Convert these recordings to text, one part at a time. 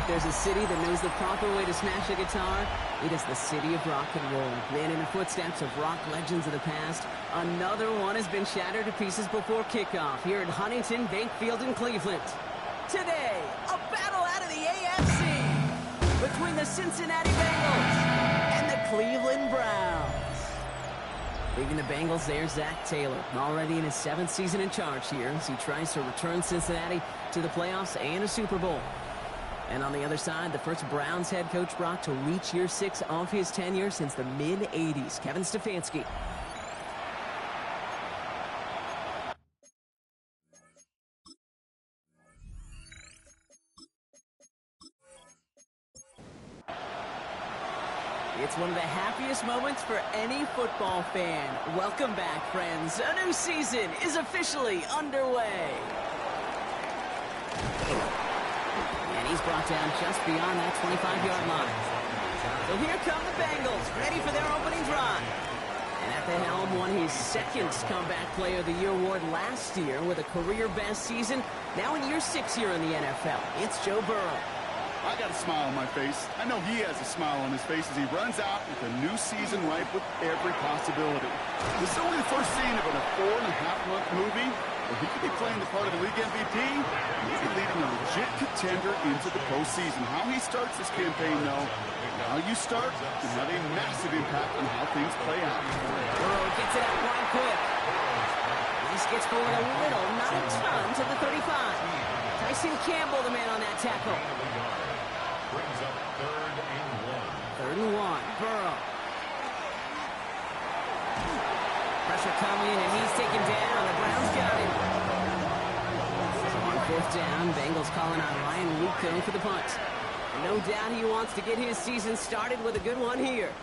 If there's a city that knows the proper way to smash a guitar, it is the city of rock and roll. And in the footsteps of rock legends of the past, another one has been shattered to pieces before kickoff here at Huntington Bank Field in Cleveland. Today, a battle out of the AFC between the Cincinnati Bengals and the Cleveland Browns. Leading the Bengals, there's Zach Taylor, already in his 7th season in charge here as he tries to return Cincinnati to the playoffs and a Super Bowl. And on the other side, the first Browns head coach, Brock, to reach year 6 of his tenure since the mid-'80s, Kevin Stefanski. It's one of the happiest moments for any football fan. Welcome back, friends. A new season is officially underway. And he's brought down just beyond that 25-yard line. So here come the Bengals, ready for their opening drive. And at the helm, won his 2nd Comeback Player of the Year award last year with a career-best season. Now in year 6 here in the NFL, it's Joe Burrow. I got a smile on my face. I know he has a smile on his face as he runs out with a new season ripe with every possibility. This is only the first scene of a 4.5-month movie, but he could be playing the part of the league MVP, and he could lead a legit contender into the postseason. How he starts this campaign, though, how you start can have a massive impact on how things play out. Burrow gets it out wide quick. This gets forward a little, not a ton, to the 35. Tyson Campbell, the man on that tackle. Brings up 3rd and 1. 3rd and 1. Burrow. Pressure coming, and he's taken down. The Browns got him. So on 4th down, Bengals calling on Ryan Luco for the punt. No doubt he wants to get his season started with a good one here.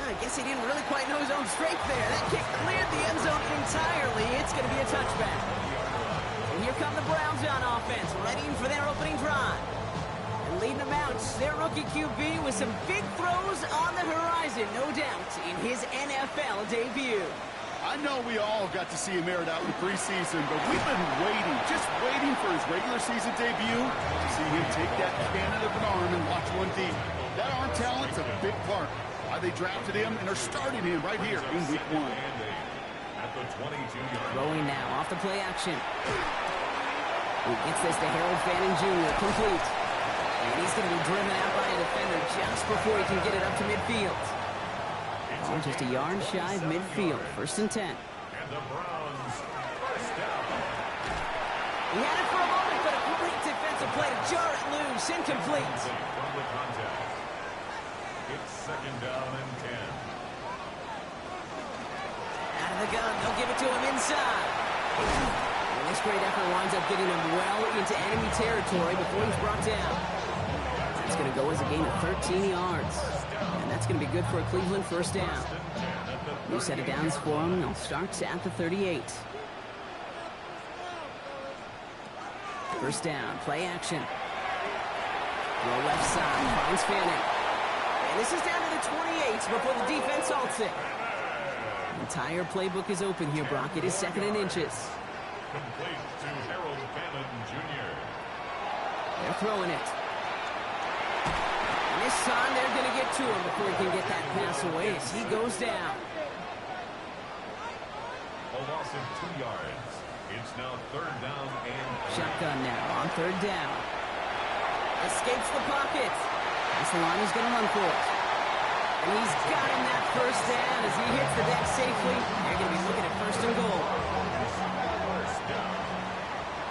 I guess he didn't really quite know his own strength there. That kick cleared the end zone entirely. It's going to be a touchback. And here come the Browns on offense, ready for their opening drive. And leading them out, their rookie QB with some big throws on the horizon, no doubt, in his NFL debut. I know we all got to see him aired out in preseason, but we've been waiting, just waiting for his regular season debut to see him take that cannon of an arm and watch one deep. That arm talent's a big part. Why they drafted him and are starting him right here in week 1. At the 22-yard Throwing now off the play action. He gets this to Harold Fanning Jr. complete. And he's going to be driven out by a defender just before he can get it up to midfield. Oh, just a yard shy of midfield. 1st and 10. And the Browns first down. He had it for a moment, but a great defensive play to jar it loose. Incomplete. From the contact. It's 2nd down and 10. Out of the gun, they'll give it to him inside. And this great effort winds up getting him well into enemy territory before he's brought down. It's going to go as a gain of 13 yards. And that's going to be good for a Cleveland 1st down. New set of downs for him. They'll start at the 38. 1st down, play action. Throw left side, finds Fanning. And this is down to the 28 before the defense halts it. The entire playbook is open here, Brock. It is 2nd and inches. Complete to Harold Fanning Jr. They're throwing it. And this time they're going to get to him before he can get that pass away as he goes down. A loss of 2 yards. It's now 3rd down and 3. Shotgun now on 3rd down. Escapes the pocket. That's the line he's going to run for it. And he's got him that 1st down as he hits the deck safely. They're going to be looking at 1st and goal. 1st down.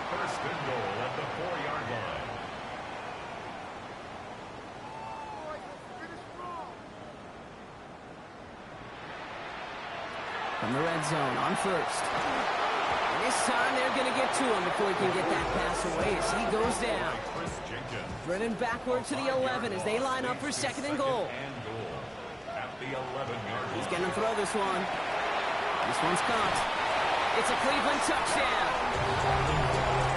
1st and goal at the 4-yard line. From the red zone on 1st. And this time they're going to get to him before he can get that pass away as he goes down. Driven backward to the 11 as they line up for 2nd and goal. At the 11-yard He's going to throw this one. This one's caught. It's a Cleveland touchdown.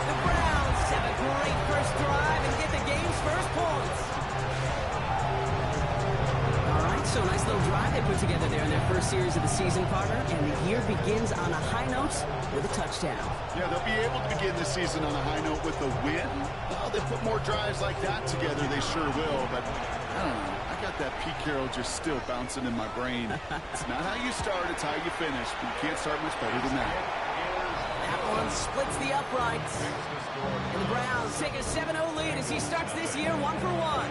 The Browns have a great first drive and get the game's first points. All right, So a nice little drive they put together there in their first series of the season, partner. And the year begins on a high note with a touchdown. Yeah, they'll be able to begin the season on a high note with a win. Well, they put more drives like that together, they sure will. But I don't know. I got that Pete Carroll just still bouncing in my brain. It's not how you start, it's how you finish. But you can't start much better than that. That one splits the uprights. And the Browns take a 7-0 lead as he starts this year 1-for-1.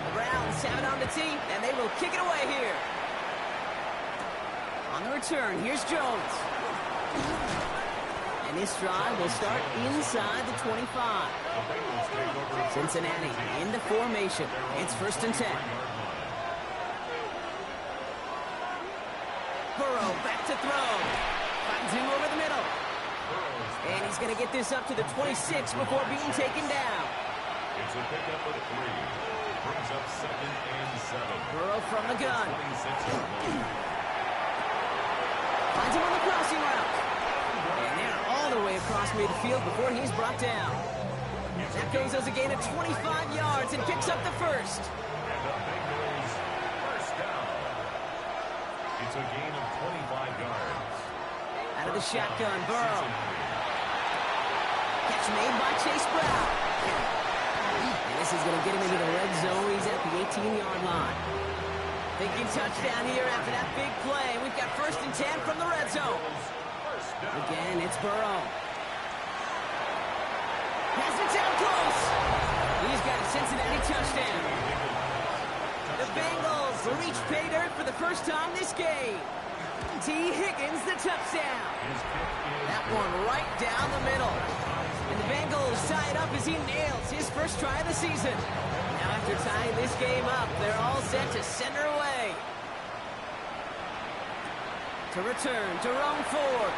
The Browns have it on the tee, and they will kick it away here. On the return, here's Jones. And this drive will start inside the 25. Cincinnati into formation. It's 1st and 10. Burrow back to throw. Finds him over the middle. And he's going to get this up to the 26 before being taken down. It's a pickup of 3. Brings up 2nd and 7. Burrow from the gun. Finds him on the crossing route. And they're all the way across midfield before he's brought down. That goes as a gain of 25 yards and picks up the first. And the Bengals first down. It's a gain of 25 yards. Out of the shotgun, Burrow. Catch made by Chase Brown. And this is going to get him into the red zone. He's at the 18-yard line. Thinking touchdown here after that big play. We've got 1st and 10 from the red zone. Again, it's Burrow. Pass it down close. He's got a Cincinnati touchdown. The Bengals reach pay dirt for the first time this game. T. Higgins, the touchdown. That one right down the middle. And the Bengals tie it up as he nails his first try of the season. Now after tying this game up, they're all set to send her away. To return, Jerome Ford.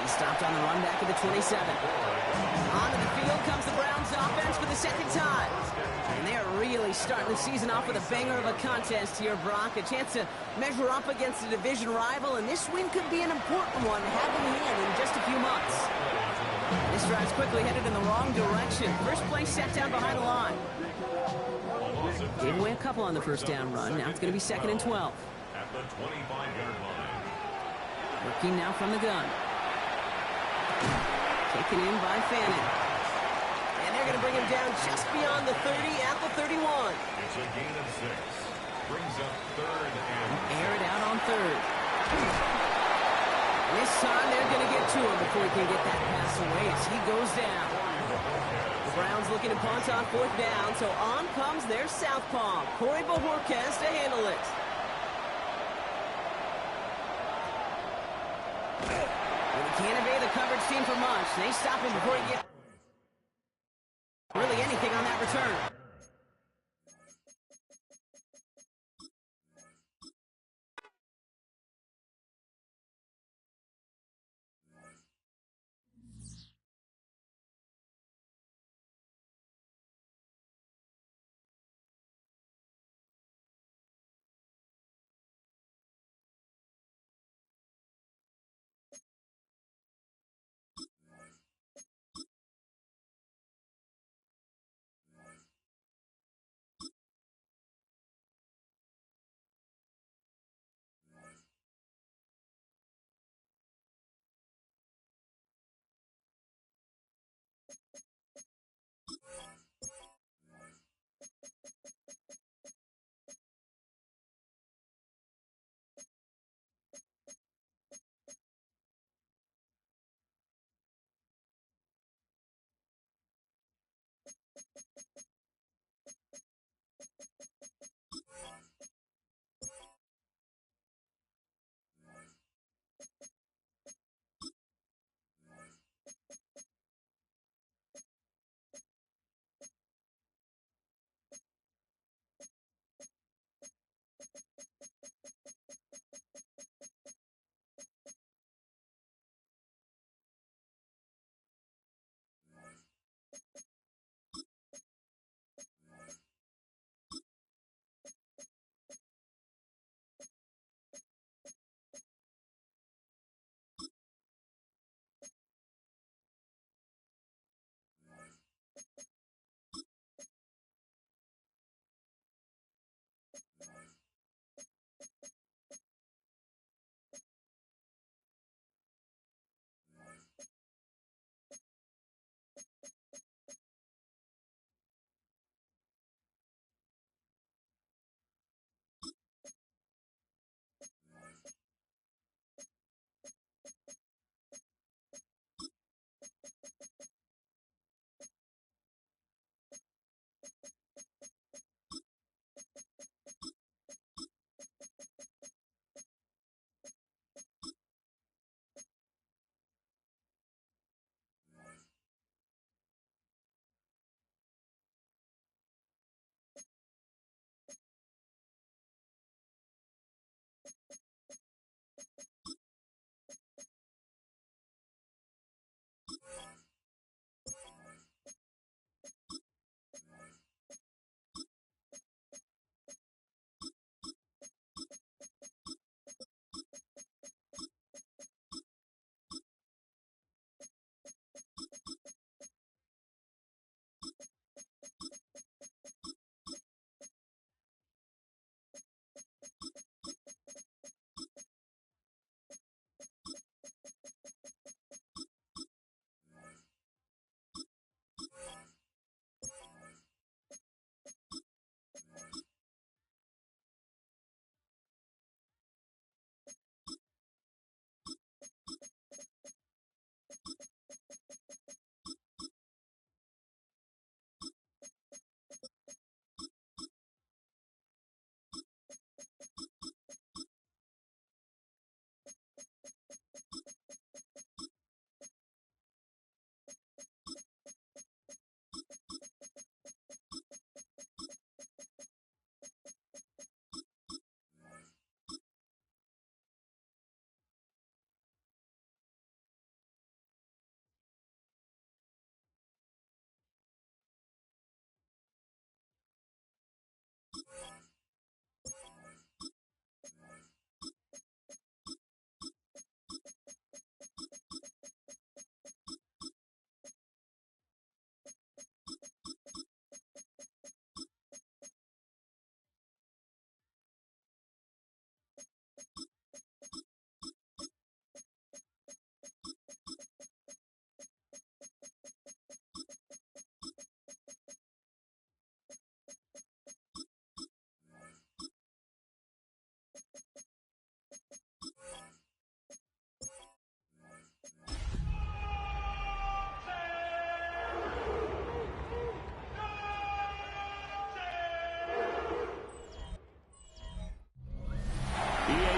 He stopped on the run back at the 27. Onto the field comes the Browns offense for the 2nd time. And they're really starting the season off with a banger of a contest here, Brock. A chance to measure up against a division rival, and this win could be an important one to have in hand in just a few months. This drive's quickly headed in the wrong direction. First play set down behind the line. Gave away a couple on the first down run. Now it's going to be 2nd and 12. At the 25-yard line. Working now from the gun. Taken in by Fannin. And they're going to bring him down just beyond the 30 at the 31. It's a gain of 6. Brings up 3rd and air it out on 3rd. This time they're going to get to him before he can get that pass away as he goes down. The Browns looking to punt on 4th down, so on comes their southpaw, Corey Bojorquez, to handle it. When he can't evade the coverage team for much, they stop him before he gets really anything on that return.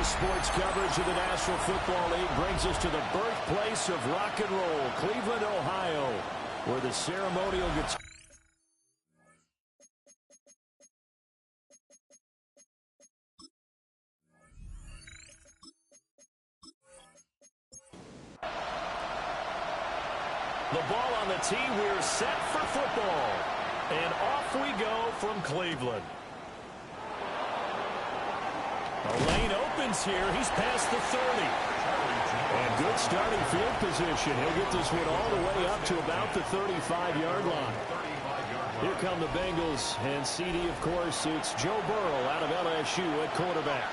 Sports coverage of the National Football League brings us to the birthplace of rock and roll, Cleveland, Ohio, where the ceremonial guitar... The ball on the tee. We're set for football. And off we go from Cleveland. The lane opens here. He's past the 30. And good starting field position. He'll get this one all the way up to about the 35-yard line. Here come the Bengals. And CD, of course, it's Joe Burrow out of LSU at quarterback.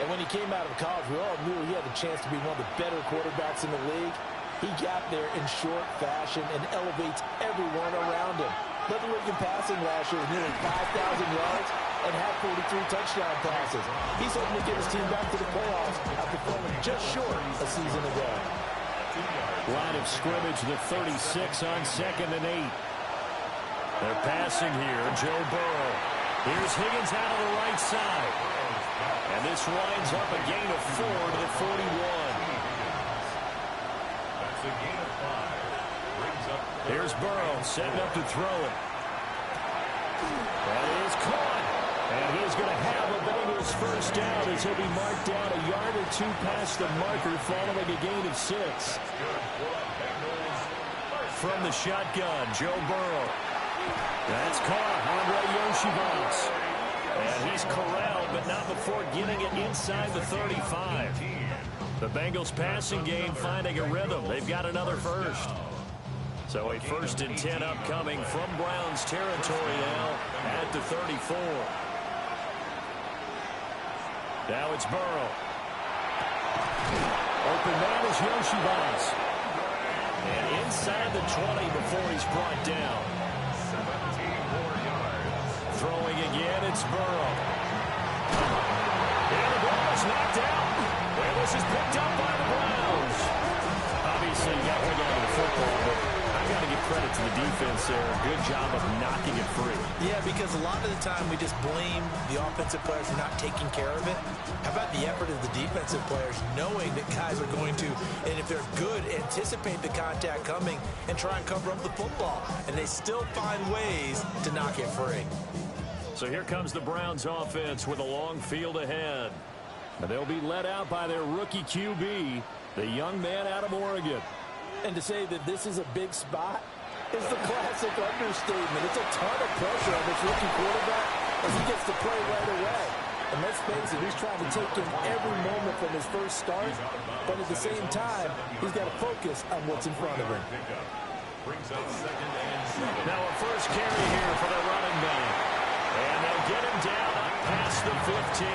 And when he came out of college, we all knew he had the chance to be one of the better quarterbacks in the league. He got there in short fashion and elevates everyone around him. Led the league in passing last year with nearly 5,000 yards and had 43 touchdown passes. He's hoping to get his team back to the playoffs after falling just short a season ago. Line of scrimmage, the 36 on 2nd and 8. They're passing here. Joe Burrow. Here's Higgins out of the right side. And this winds up a gain of 4 to the 41. That's a gain of 5. Brings up Here's Burrow setting up to throw it. That is caught. And he's going to have a Bengals first down as he'll be marked down a yard or two past the marker following a gain of 6. From the shotgun, Joe Burrow. That's caught. Andre Yoshivas. And he's corralled, but not before getting it inside the 35. The Bengals passing game finding a rhythm. They've got another first. So a 1st and 10 upcoming from Browns territory now at the 34. Now it's Burrow. Open man is Yoshivas. And inside the 20 before he's brought down. 17 more yards. Throwing again, it's Burrow. And the ball is knocked out. And this is picked up by the Browns. Obviously, you got to hold on to the football, but I've got to give credit to the defense there. Good job of knocking it free. Yeah, because a lot of the time we just blame the offensive players for not taking care of it. How about the effort of the defensive players knowing that guys are going to, and if they're good, anticipate the contact coming and try and cover up the football. And they still find ways to knock it free. So here comes the Browns offense with a long field ahead. And they'll be led out by their rookie QB, the young man out of Oregon. And to say that this is a big spot is the classic understatement. It's a ton of pressure on this rookie quarterback as he gets to play right away. And let's face it, he's trying to take in every moment from his first start, but at the same time, he's got to focus on what's in front of him. Now a first carry here for the running back. And they'll get him down past the 15.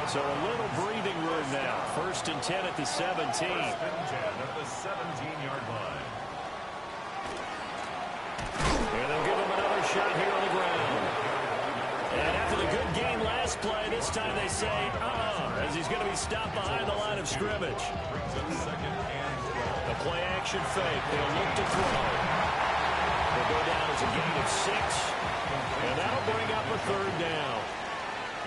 So a little breathing room now. 1st and 10 at the 17. 1st and 10 at the 17-yard line. And they'll give him another shot here on the ground. And after the good gain last play, this time they say, as he's going to be stopped behind the line of scrimmage. Brings up 2nd and 12. The play action fake. They'll look to throw. They'll go down as a gain of 6. And that'll bring up a 3rd down.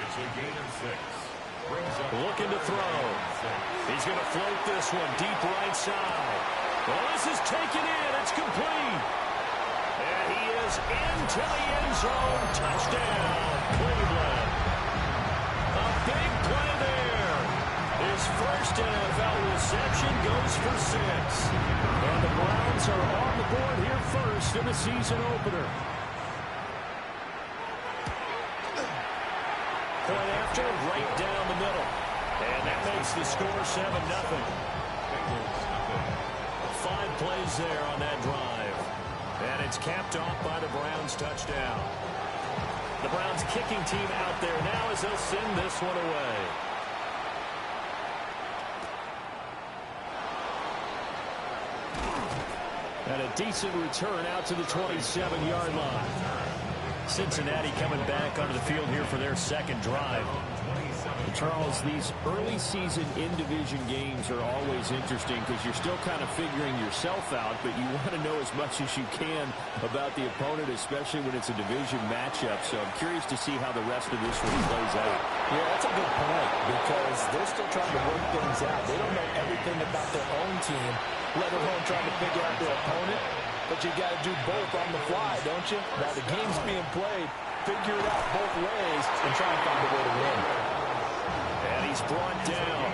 It's a gain of 6. Looking to throw. He's going to float this one deep right side. Well, this is taken in. It's complete. And he is into the end zone. Touchdown, Cleveland. A big play there. His first NFL reception goes for 6. And the Browns are on the board here first in the season opener. Point after, right down the middle. And that makes the score 7-0. 5 plays there on that drive. And it's capped off by the Browns touchdown. The Browns kicking team out there now as they'll send this one away. And a decent return out to the 27-yard line. Cincinnati coming back onto the field here for their second drive. Charles, these early season in-division games are always interesting because you're still kind of figuring yourself out, but you want to know as much as you can about the opponent, especially when it's a division matchup. So I'm curious to see how the rest of this one plays out. Yeah, that's a good point because they're still trying to work things out. They don't know everything about their own team, let alone trying to figure out their opponent. But you got to do both on the fly, don't you? While the game's being played, figure it out both ways and try and find a way to win. And he's brought down.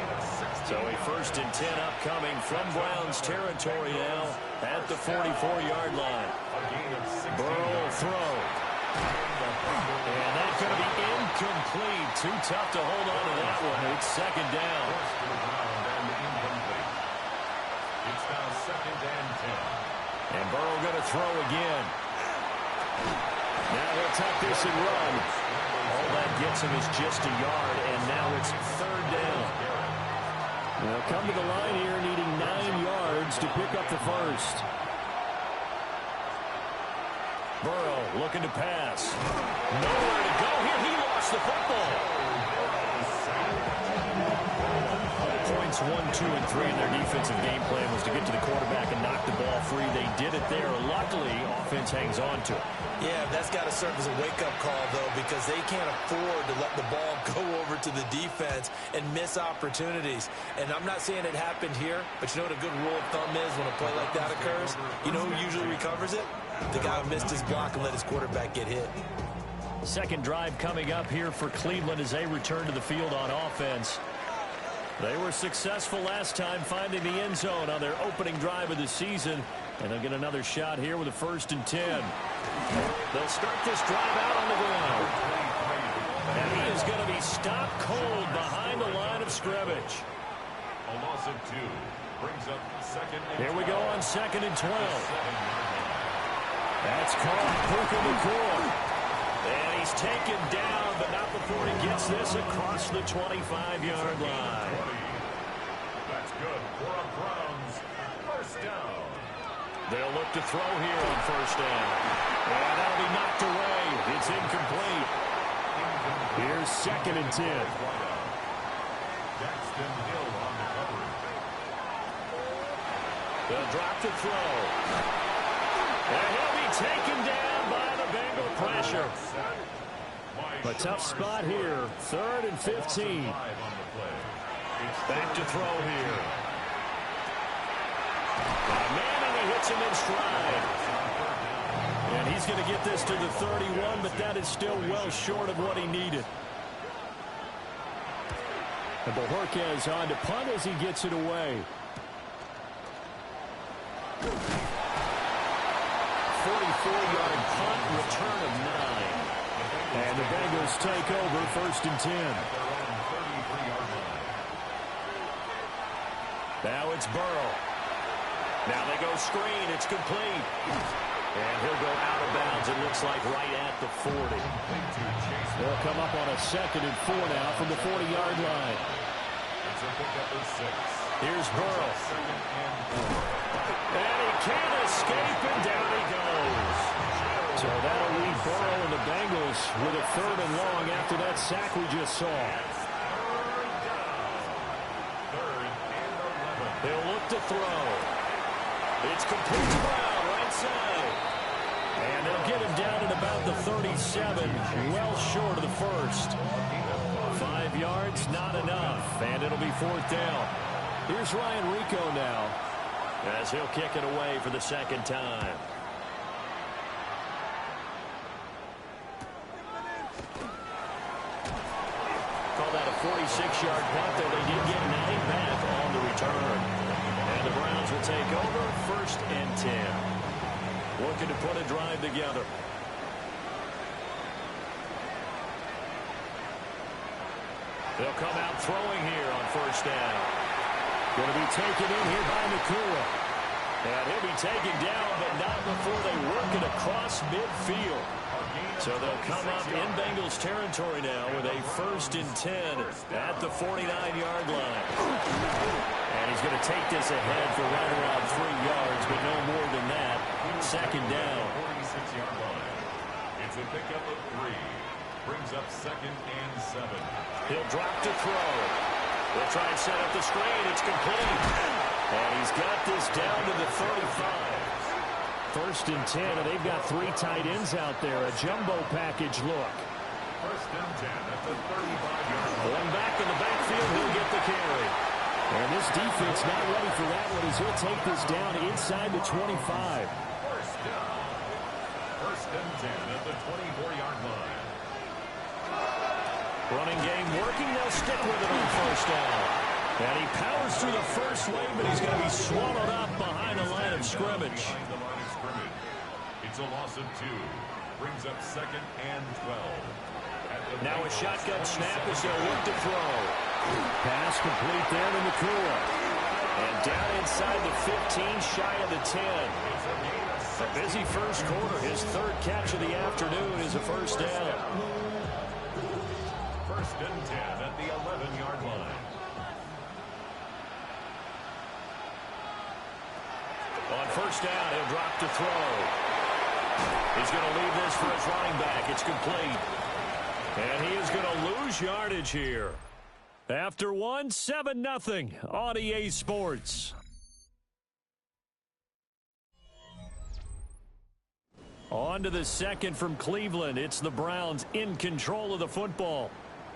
So a 1st and 10 upcoming from Browns territory now at the 44-yard line. Burrow will throw. And that's going to be incomplete. Too tough to hold on to that one. It's 2nd down. It's now 2nd and 10. And Burrow going to throw again. Now he'll tuck this and run. All that gets him is just a yard, and now it's 3rd down. They'll come to the line here needing 9 yards to pick up the first. Burrow looking to pass. Nowhere to go here. He lost the football. Points 1, 2, and 3 in their defensive game plan was to get to the quarterback and knock the ball free. They did it there. Luckily, offense hangs on to it. Yeah, that's got to serve as a wake-up call, though, because they can't afford to let the ball go over to the defense and miss opportunities. And I'm not saying it happened here, but you know what a good rule of thumb is when a play like that occurs? You know who usually recovers it? The guy who missed his block and let his quarterback get hit. Second drive coming up here for Cleveland as they return to the field on offense. They were successful last time finding the end zone on their opening drive of the season. And they'll get another shot here with a 1st and 10. They'll start this drive out on the ground. And he is going to be stopped cold behind the line of scrimmage. A loss of 2 brings up 2nd and 12. Here we go on 2nd and 12. That's caught. Puka Nacua. And he's taken down, but not before he gets this across the 25-yard line. That's good for a Browns 1st down. They'll look to throw here on 1st down. And that'll be knocked away. It's incomplete. Here's 2nd and 10. Daxton Hill on the coverage. They'll drop the throw. And he'll be taken down by the Bengal pressure. A tough spot here. 3rd and 15. Back to throw here. Man, he hits him in stride. And he's going to get this to the 31, but that is still well short of what he needed. And Bojorquez on to punt as he gets it away. 44-yard punt, return of 9. And the Bengals take over 1st and 10. Now it's Burrow. Now they go screen. It's complete. And he'll go out of bounds, it looks like, right at the 40. They'll come up on a 2nd and 4 now from the 40-yard line. Here's Burrow. And he can't escape, and down he goes. So that'll leave Burrow and the Bengals with a 3rd and long after that sack we just saw. They'll look to throw. It's complete to Brown, right side. And they'll get him down at about the 37, well short of the 1st. 5 yards, not enough, and it'll be 4th down. Here's Ryan Rico now, as he'll kick it away for the 2nd time. Call that a 46-yard punt, though they did get 9 back on the return. And the Browns will take over 1st and 10. Looking to put a drive together. They'll come out throwing here on 1st down. Going to be taken in here by Nacua. And he'll be taken down, but not before they work it across midfield. So they'll come up in Bengals territory now with a 1st and 10 at the 49-yard line. And he's going to take this ahead for right around 3 yards, but no more than that. 2nd down. 46-yard line. It's a pickup of 3. Brings up 2nd and 7. He'll drop to throw. They'll try and set up the screen. It's complete. And he's got this down to the 35. 1st and 10, and they've got 3 tight ends out there. A jumbo package look. 1st and 10 at the 35-yard line. One back in the backfield, he'll get the carry. And this defense not ready for that one as he'll take this down inside the 25. 1st down. 1st and 10 at the 24-yard line. Running game working. They'll stick with it on 1st down. And he powers through the first wave, but he's going to be swallowed up behind the line of scrimmage. Behind the line of scrimmage. It's a loss of 2. Brings up 2nd and 12. Now a shotgun snap as they'll look to throw. Pass complete there to Nakua. And down inside the 15, shy of the 10. A busy first quarter. His 3rd catch of the afternoon is a 1st down. 1st and 10 at the 11-yard line. On 1st down, he'll drop to throw. He's going to leave this for his running back. It's complete. And he is going to lose yardage here. After 1, 7-0 on EA Sports. On to the 2nd from Cleveland. It's the Browns in control of the football.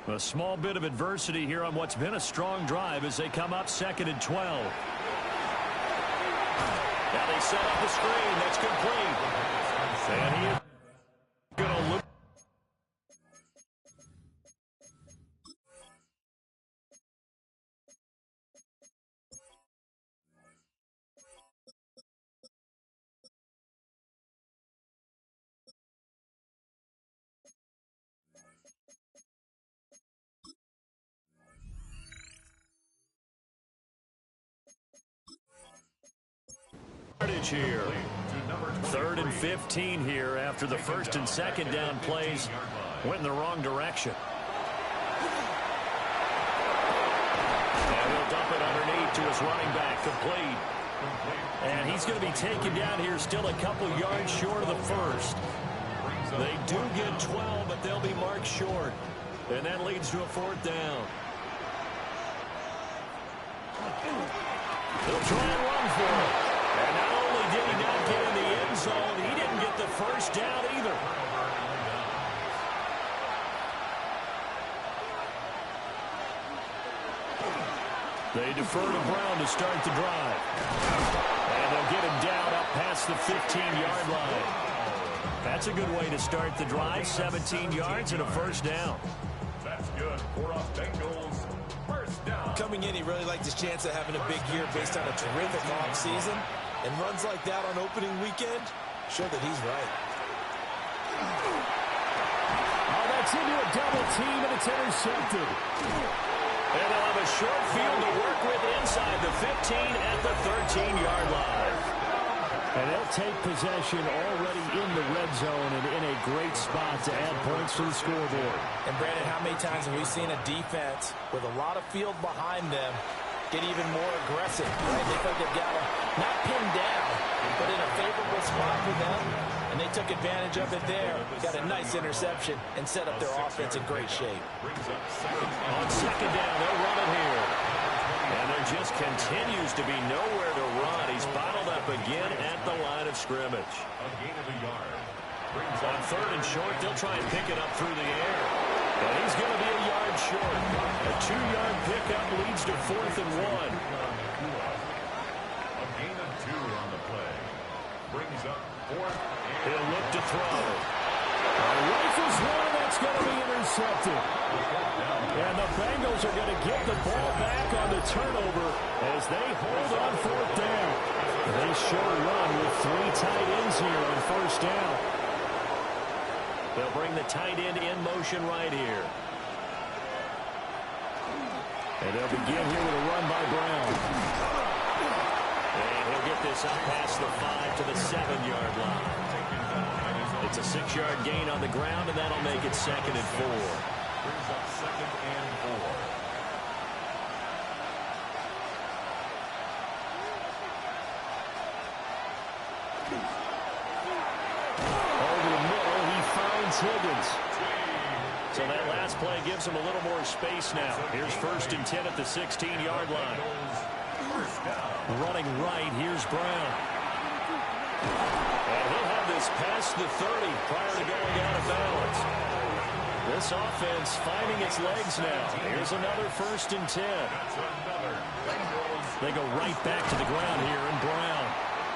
A small bit of adversity here on what's been a strong drive as they come up 2nd and 12. Now they set up the screen. That's complete. And he is going to look. Here. 3rd and 15 here after the 1st and 2nd down plays went in the wrong direction. And he'll dump it underneath to his running back, complete. And he's going to be taken down here still a couple yards short of the 1st. They do get 12, but they'll be marked short. And that leads to a 4th down. He'll try and run for it. And not only did he not get in the end zone, he didn't get the 1st down either. They defer to Brown to start the drive. And they'll get him down up past the 15-yard line. That's a good way to start the drive. 17 yards and a 1st down. That's good for a Bengals 1st down. Coming in, he really liked his chance of having a big year based on a terrific offseason. And runs like that on opening weekend show that he's right. Oh, that's into a double team, and it's intercepted. And they'll have a short field to work with inside the 15 at the 13-yard line. And they'll take possession already in the red zone and in a great spot to add points to the scoreboard. And, Brandon, how many times have we seen a defense with a lot of field behind them get even more aggressive, right? They think they've got them not pinned down, but in a favorable spot for them, and they took advantage of it there. Got a nice interception and set up their offense in great shape. On 2nd down, they'll run it here. And there just continues to be nowhere to run. He's bottled up again at the line of scrimmage. A gain of a yard. On 3rd and short, they'll try and pick it up through the air. And he's going to be a yard short. A 2-yard pickup leads to 4th and 1. A gain of 2 on the play. Brings up 4th. He'll look to throw. Rifles one, that's going to be intercepted. And the Bengals are going to get the ball back on the turnover as they hold on 4th down. They show run with 3 tight ends here on 1st down. They'll bring the tight end in motion right here. And they'll begin here with a run by Brown. And he'll get this up past the 5 to the 7-yard line. It's a 6-yard gain on the ground, and that'll make it 2nd and 4. Brings up 2nd and 4. Over the middle, he finds Higgins. So that last play gives them a little more space now. Here's 1st and 10 at the 16-yard line. Running right, here's Brown. And he'll have this past the 30 prior to going out of bounds. This offense finding its legs now. Here's another 1st and 10. They go right back to the ground here in Brown.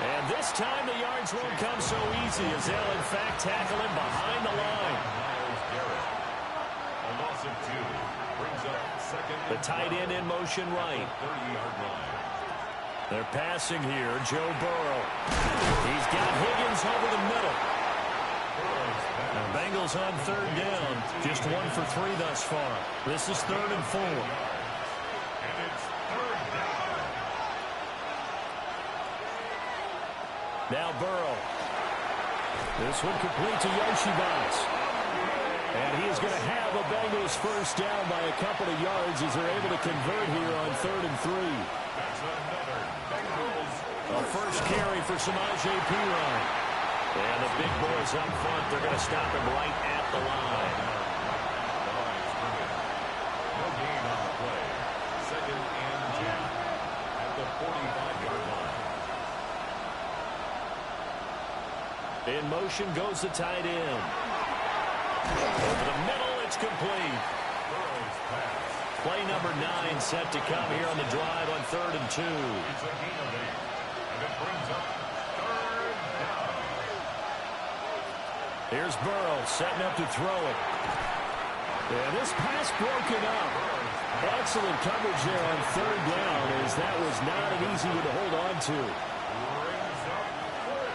And this time the yards won't come so easy as they'll in fact tackle him behind the line. The tight end in motion right. They're passing here. Joe Burrow. He's got Higgins over the middle. The Bengals on 3rd down. Just 1 for 3 thus far. This is 3rd and 4. Now Burrow. This one complete to Yoshibas. And he is going to have a Bengals 1st down by a couple of yards as they're able to convert here on 3rd and 3. A first carry for Samaje Perine. And the big boys up front, they're going to stop him right at the line. No gain on the play. 2nd and 10 at the 45-yard line. In motion goes the tight end. Over the middle, it's complete. Play number 9 set to come here on the drive on 3rd and 2. It's a gain of 8, and it brings up 3rd down. Here's Burrow setting up to throw it. And this pass broken up. Excellent coverage there on 3rd down as that was not an easy one to hold on to.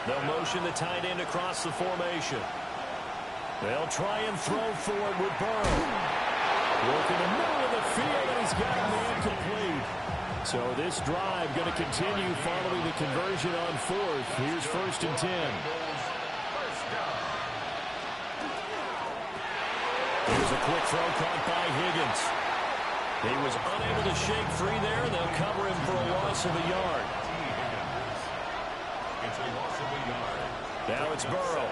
They'll motion the tight end across the formation. They'll try and throw for it with Burrow. Working the middle of the field, and he's got a man complete. So this drive going to continue following the conversion on 4th. Here's 1st and 10. Here's a quick throw caught by Higgins. He was unable to shake free there. They'll cover him for a loss of a yard. It's a loss of a yard. Now it's Burrow.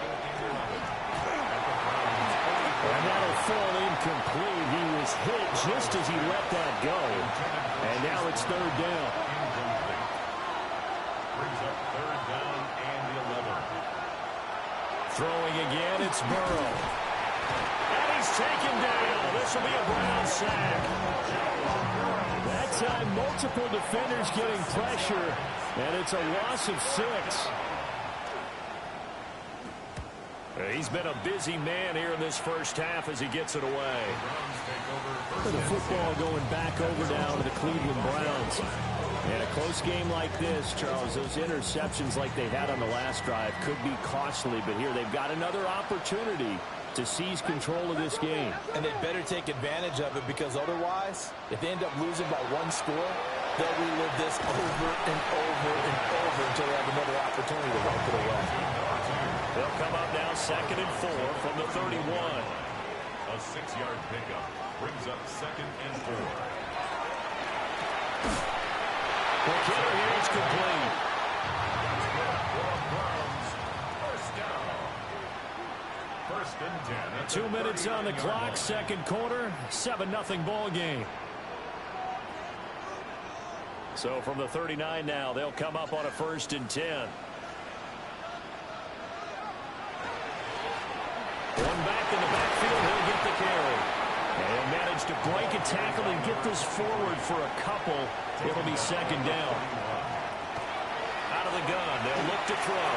And that'll fall incomplete. He was hit just as he let that go. And now it's 3rd down. Brings up 3rd down and 11. Throwing again, it's Burrow. And he's taken down. This will be a Brown sack. That time, multiple defenders getting pressure, and it's a loss of 6. He's been a busy man here in this first half as he gets it away. The football going back over now to the Cleveland Browns. And a close game like this, Charles, those interceptions like they had on the last drive could be costly, but here they've got another opportunity to seize control of this game. And they better take advantage of it, because otherwise, if they end up losing by 1 score, they'll relive this over and over and over until they have another opportunity to wipe it away. They'll come up now 2nd and 4 from the 31. A 6-yard pickup brings up 2nd and 4. McKinnon here is complete. First down. 1st and 10. 2 minutes on the clock, 2nd quarter, 7-0 ball game. So from the 39 now, they'll come up on a 1st and 10. One back in the backfield, he'll get the carry. And managed to break a tackle and get this forward for a couple. It'll be 2nd down. Out of the gun, they'll look to throw.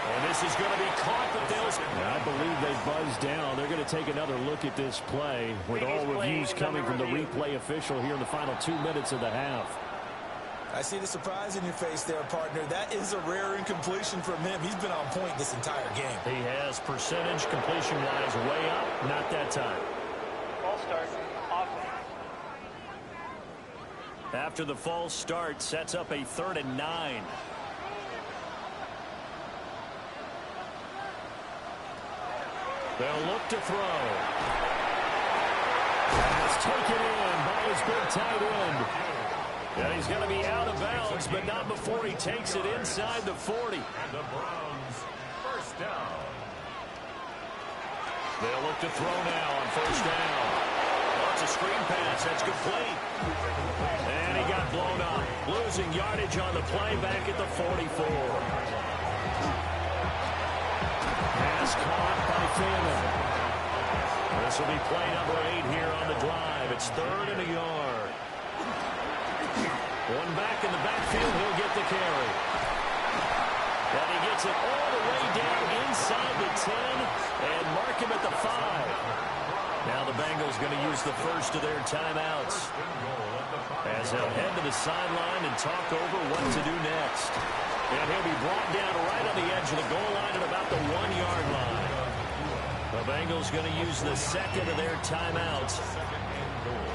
And this is going to be caught, but I believe they buzzed down. They're going to take another look at this play with all reviews coming from the replay official here in the final 2 minutes of the half. I see the surprise in your face there, partner. That is a rare incompletion from him. He's been on point this entire game. He has percentage completion-wise way up. Not that time. False start. Offense. After the false start, sets up a 3rd and 9. They'll look to throw. It's taken in by his big tight end. And he's going to be out of bounds, but not before he takes it inside the 40. And the Browns, 1st down. They'll look to throw now on first down. Oh, it's a screen pass. That's complete. And he got blown up. Losing yardage on the play back at the 44. Pass caught by Fannin. This will be play number 8 here on the drive. It's 3rd and a yard. One back in the backfield. He'll get the carry. And he gets it all the way down inside the 10 and mark him at the 5. Now the Bengals going to use the first of their timeouts as they'll head to the sideline and talk over what to do next. And he'll be brought down right on the edge of the goal line at about the 1-yard line. The Bengals going to use the second of their timeouts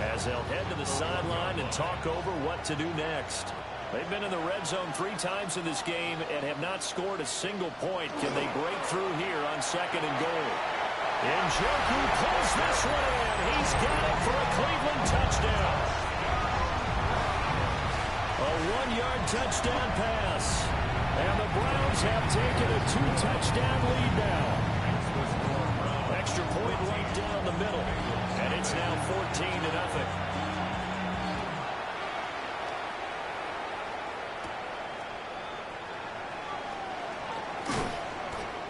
as they'll head to the sideline and talk over what to do next. They've been in the red zone 3 times in this game and have not scored a single point. Can they break through here on 2nd and goal? And Njoku pulls this one in. He's got it for a Cleveland touchdown. A 1-yard touchdown pass. And the Browns have taken a 2-touchdown lead now. Extra point right down the middle. And it's now 14-0.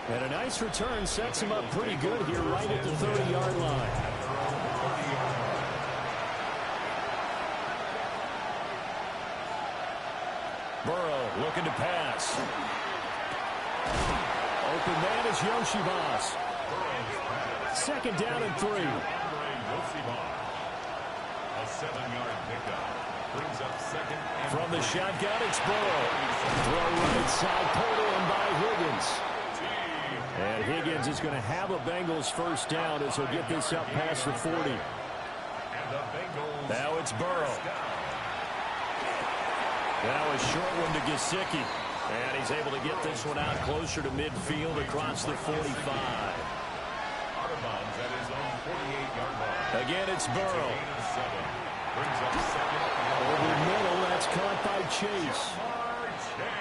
And a nice return sets him up pretty good here right at the 30-yard line. Burrow looking to pass. Open man is Yoshibas. 2nd down and 3. A 7-yard pickup. Brings up 2nd and from the shotgun, it's Burrow. Throw right side, pulled in by Higgins. And Higgins is going to have a Bengals first down as he'll get this up past the 40. Now it's Burrow. Now a short one to Gesicki. And he's able to get this one out closer to midfield across the 45. Again, it's Burrow. Over middle, that's caught by Chase.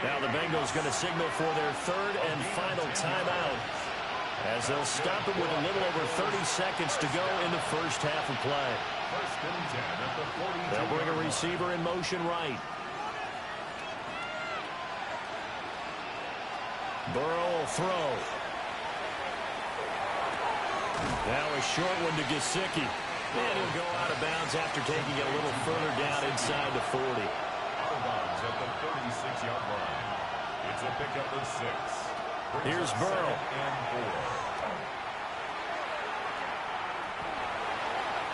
Now the Bengals going to signal for their 3rd and final timeout as they'll stop it with a little over 30 seconds to go in the first half of play. They'll bring a receiver in motion right. Burrow will throw. Now a short one to Gesicki. And he'll go out of bounds after taking it a little further down inside the 40. At the 36-yard line. It's a pickup of 6. Here's Burrow.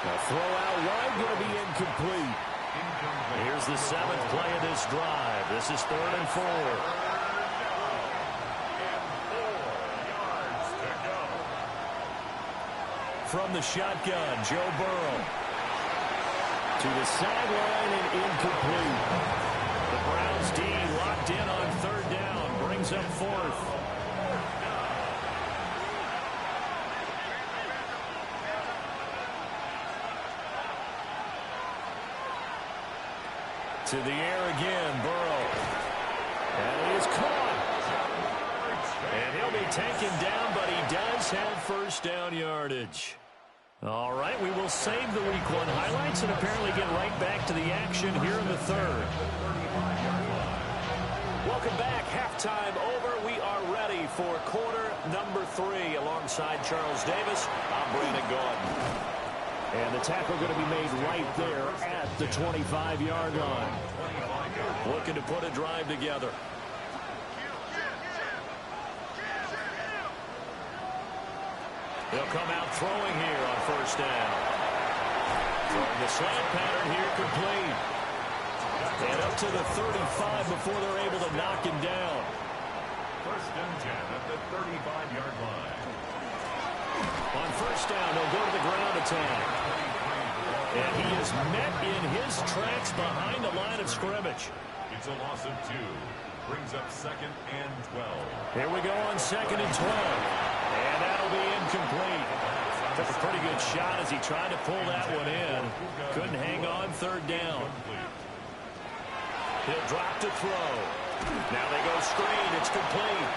A throw out wide going to be incomplete. Here's the 7th play of this drive. This is 3rd and 4. From the shotgun, Joe Burrow. To the sideline and incomplete. The Browns D locked in on 3rd down. Brings up 4th. To the air again, Burrow. And he is caught. And he'll be taken down, but he does have first down yardage. All right, we will save the Week 1 highlights and apparently get right back to the action here in the 3rd. Welcome back. Halftime over. We are ready for quarter number 3 alongside Charles Davis. I'm Brandon Gordon. And the tackle going to be made right there at the 25-yard line. Looking to put a drive together. They'll come out throwing here on first down. Throwing the slant pattern here complete. And up to the 35 before they're able to knock him down. 1st and 10 at the 35-yard line. On first down, they'll go to the ground attack. And he is met in his tracks behind the line of scrimmage. It's a loss of 2. Brings up 2nd and 12. Here we go on 2nd and 12. And that'll be incomplete. Took a pretty good shot as he tried to pull that one in. Couldn't hang on 3rd down. He'll drop to throw. Now they go screen. It's complete.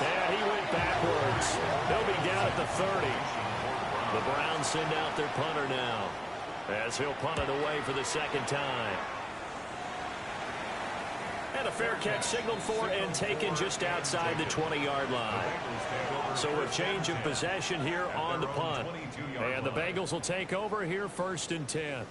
And he went backwards. He'll be down at the 30. The Browns send out their punter now, as he'll punt it away for the second time. And a fair catch signaled for and taken just outside the 20-yard line. So a change of possession here on the punt. And the Bengals will take over here 1st and 10.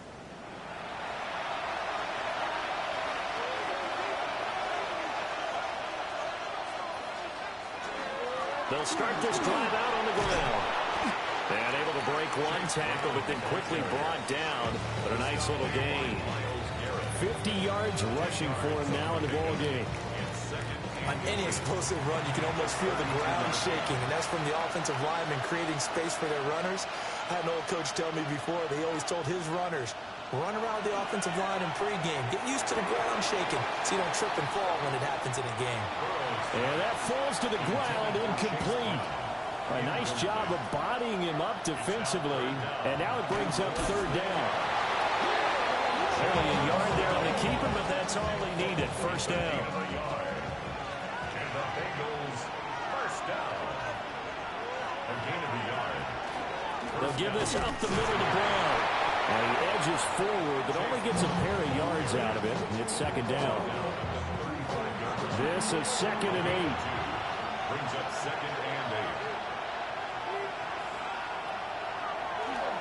They'll start this drive out on the ground. And able to break one tackle, but then quickly brought down. But a nice little gain. 50 yards rushing for him now in the ball game. On any explosive run, you can almost feel the ground shaking, and that's from the offensive linemen creating space for their runners. I had an old coach tell me before, they always told his runners, run around the offensive line in pregame. Get used to the ground shaking so you don't trip and fall when it happens in a game. And that falls to the ground, incomplete. A nice job of bodying him up defensively, and now it brings up 3rd down. Barely a yard there on the keeper, but that's all he needed. 1st down. And the Bengals 1st down. A gain of a yard. They'll give this up the middle to Brown. And he edges forward, but only gets a pair of yards out of it. It's 2nd down. This is 2nd and 8. Brings up 2nd and 8.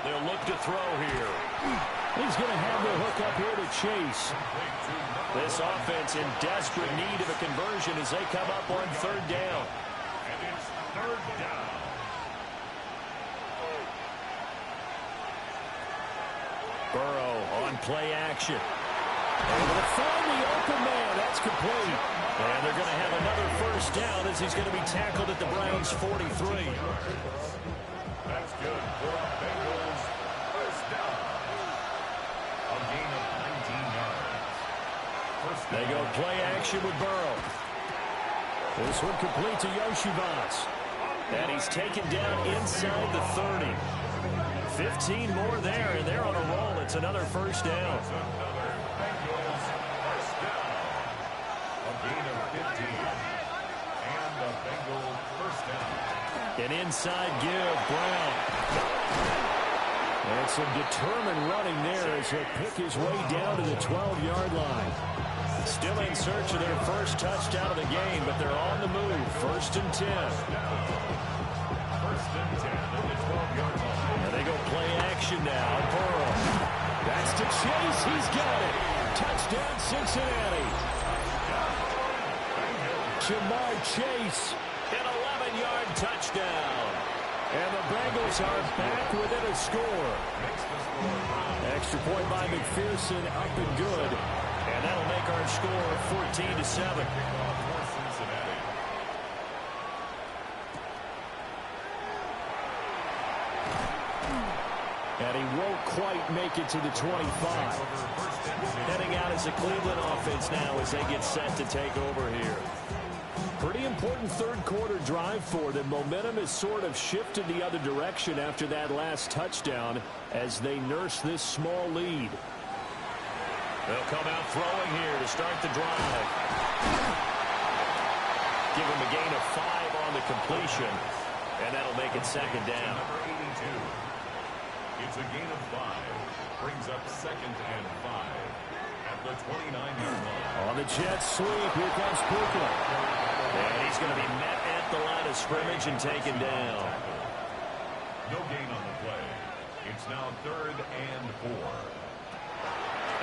They'll look to throw here. He's going to have the hook up here to Chase. This offense in desperate need of a conversion as they come up on 3rd down. And it's 3rd down. Burrow on play action. Able to find the open man. That's complete. And they're going to have another 1st down as he's going to be tackled at the Browns' 43. That's good for the Bengals. 1st down. A gain of 19 yards. They go play action with Burrow. This one complete to Yoshivas. And he's taken down inside the 30. 15 more there, and they're on a roll. It's another 1st down. Another Bengals 1st down. A gain of 15. And the Bengals 1st down. An inside give, Brown. And some determined running there as he'll pick his way down to the 12-yard line. Still in search of their 1st touchdown of the game, but they're on the move. 1st and 10. 1st and 10 at the 12-yard line. And they go play action now. Burrow. That's to Chase. He's got it. Touchdown, Cincinnati. Jamar Chase. An 11-yard touchdown. And the Bengals are back within a score. Extra point by McPherson, up and good. And that'll make our score 14-7. And he won't quite make it to the 25. Heading out as a Cleveland offense now as they get set to take over here. Pretty important 3rd quarter drive for them. Momentum has sort of shifted the other direction after that last touchdown as they nurse this small lead. They'll come out throwing here to start the drive. Give him a gain of 5 on the completion, and that'll make it 2nd down. Number 82. It's a gain of 5. Brings up 2nd and 5 at the 29-yard line. On the jet sweep, here comes Puka. And he's going to be met at the line of scrimmage and taken down. No gain on the play. It's now 3rd and 4.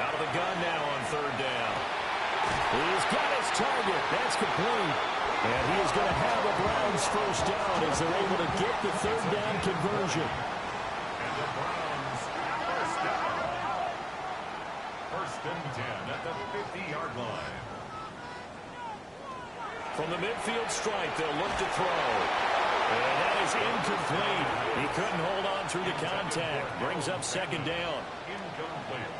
Out of the gun now on 3rd down. He's got his target. That's complete. And he is going to have the Browns 1st down as they're able to get the 3rd down conversion. And the Browns 1st down. 1st and 10 at the 50-yard line. From the midfield stripe, they'll look to throw. And that is incomplete. He couldn't hold on through the contact. Brings up 2nd down. Incomplete.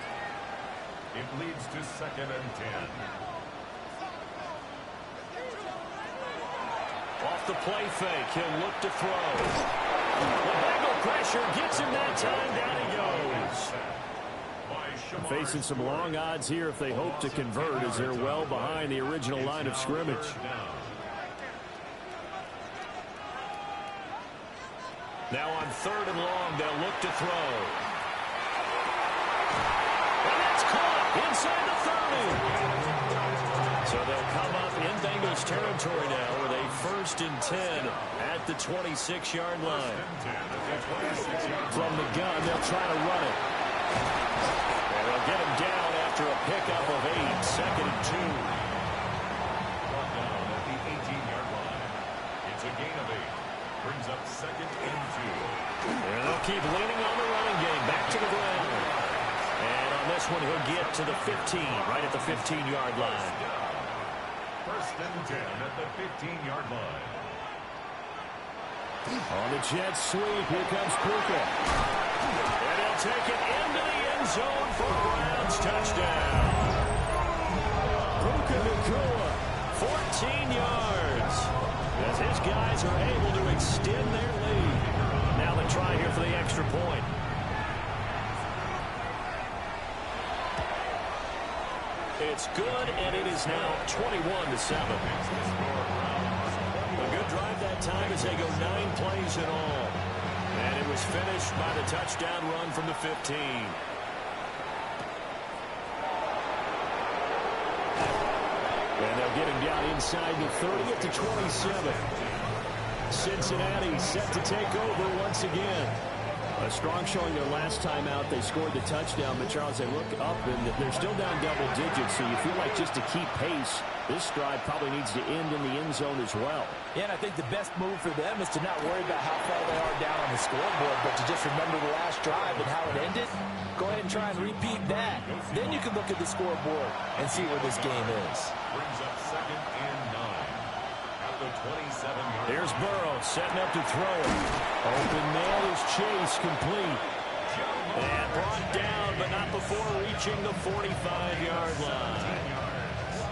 It leads to 2nd and 10. Off the play fake, he'll look to throw. The Bengal pressure gets him that time. Down he goes. Facing some long odds here if they hope to convert as they're well behind the original line of scrimmage. Now on 3rd and long, they'll look to throw. And that's caught inside the 30. So they'll come up in Bengals territory now with a 1st and 10 at the 26-yard line. From the gun, they'll try to run it. And they'll get him down after a pickup of 8, 2nd and 2. Brought down at the 18-yard line. It's a gain of 8. Brings up 2nd and 2. And they'll keep leaning on the running game. Back to the ground. And on this one, he'll get to the 15, right at the 15-yard line. 1st and 10 at the 15-yard line. On the jet sweep, here comes Puka. And he'll take it into the end zone for a Browns touchdown. Puka Nacua, 14 yards. As his guys are able to extend their lead. Now the try here for the extra point. It's good, and it is now 21-7. A good drive that time as they go 9 plays in all. And it was finished by the touchdown run from the 15. And they'll get him down inside the 30 at the 27. Cincinnati set to take over once again. A strong showing their last time out. They scored the touchdown, but Charles, they look up and they're still down double digits, so you feel like just to keep pace, this drive probably needs to end in the end zone as well. Yeah, and I think the best move for them is to not worry about how far they are down on the scoreboard, but to just remember the last drive and how it ended. Go ahead and try and repeat that. Then you can look at the scoreboard and see where this game is. Brings up 2nd and 9 at the 27-yard line. Here's Burrow setting up to throw it. Open man is Chase, complete. And brought down, but not before reaching the 45-yard line.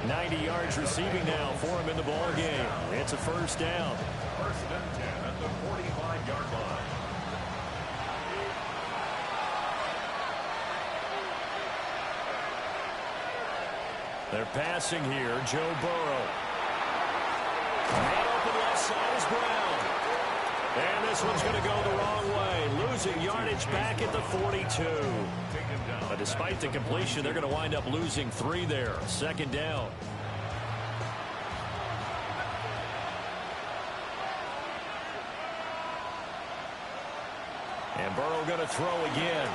90 yards receiving now for him in the ball game. It's a 1st down. 1st and 10 at the 45-yard line. They're passing here. Joe Burrow. Man open left side is Brown. And this one's going to go the wrong way. Losing yardage back at the 42. But despite the completion, they're going to wind up losing 3 there. 2nd down. And Burrow going to throw again.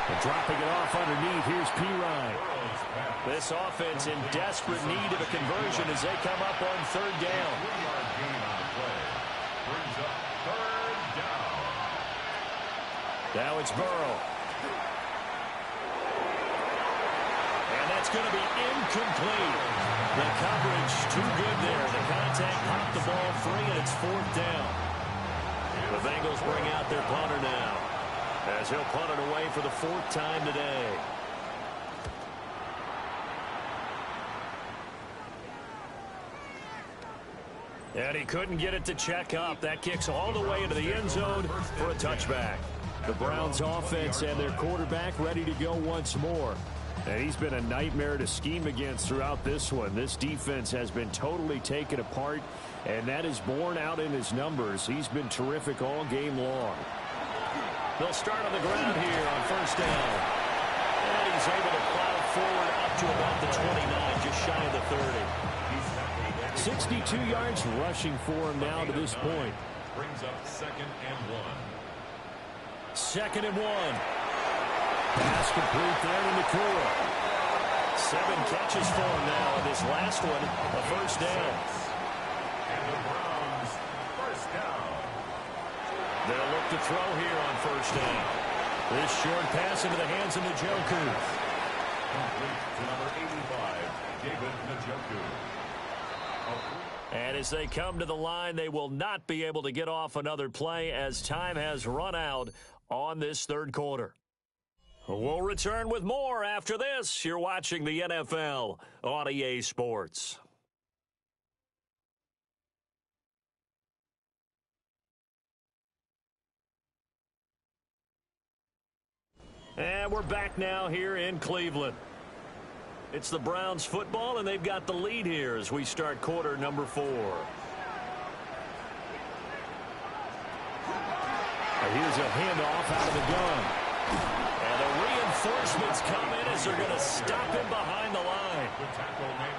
And dropping it off underneath. Here's Pirine. This offense in desperate need of a conversion as they come up on 3rd down. 3-yard gain on the play. Brings up 3rd down. Now it's Burrow. And that's going to be incomplete. The coverage too good there. The contact popped the ball free, and it's 4th down. The Bengals bring out their punter now, as he'll punt it away for the 4th time today. And he couldn't get it to check up. That kicks all the way into the end zone for a touchback. The Browns offense and their quarterback ready to go once more. And he's been a nightmare to scheme against throughout this one. This defense has been totally taken apart, and that is borne out in his numbers. He's been terrific all game long. They'll start on the ground here on 1st down. And he's able to plow forward up to about the 29, just shy of the 30. 62 yards rushing for him now to this point. Brings up 2nd and 1. 2nd and 1. Pass complete there to Nacua. 7 catches for him now. And this last one, a 1st down. And the Browns, 1st down. They'll look to throw here on 1st down. This short pass into the hands of Njoku. Complete to number 85, David Njoku. And as they come to the line, they will not be able to get off another play as time has run out on this 3rd quarter. We'll return with more after this. You're watching the NFL on EA Sports. And we're back now here in Cleveland. It's the Browns football, and they've got the lead here as we start quarter number 4. Here's a handoff out of the gun. And the reinforcements come in as they're going to stop him behind the line.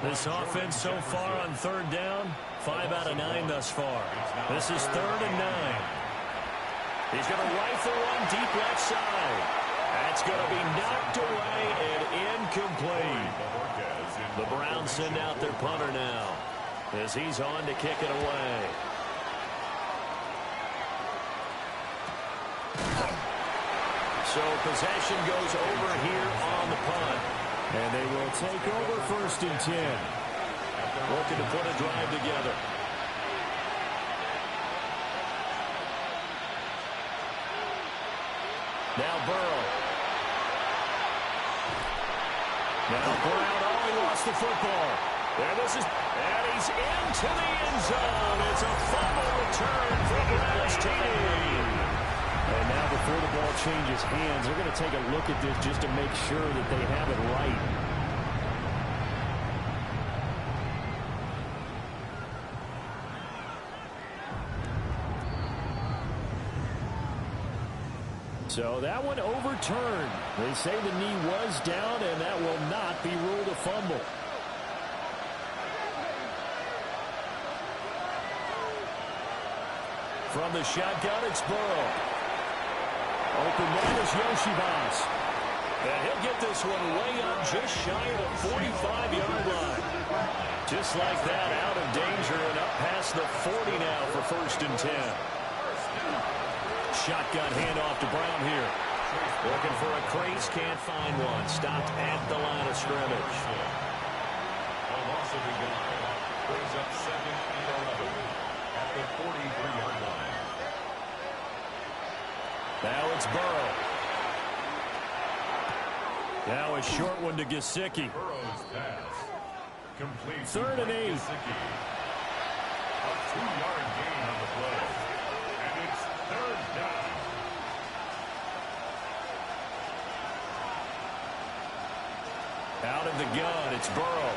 This offense so far on third down, 5 out of 9 thus far. This is 3rd and 9. He's going to rifle one deep left side. That's going to be knocked away and incomplete. The Browns send out their punter now as he's on to kick it away. So possession goes over here on the punt. And they will take over 1st and 10. Looking to put a drive together. Now Burrow. Now Brown, oh, he lost the football. And he's into the end zone. It's a fumble return for the Browns team. And now before the ball changes hands, they're going to take a look at this just to make sure that they have it right. So that one overturned. They say the knee was down, and that will not be ruled a fumble. From the shotgun, it's Burrow. Open man is Yoshibas. And he'll get this one way up just shy of the 45-yard line. Just like that, out of danger and up past the 40 now for 1st and 10. Shotgun handoff to Brown here. Looking for a crease, can't find one. Stopped at the line of scrimmage. A loss of the yard. Brings up 2nd and 11 at the 43-yard line. Now it's Burrow. Now a short one to Gesicki. Burrow's pass. Complete. 3rd and 8. Gesicki. A 2-yard gain on the play. And it's 3rd down. Out of the gun, it's Burrow.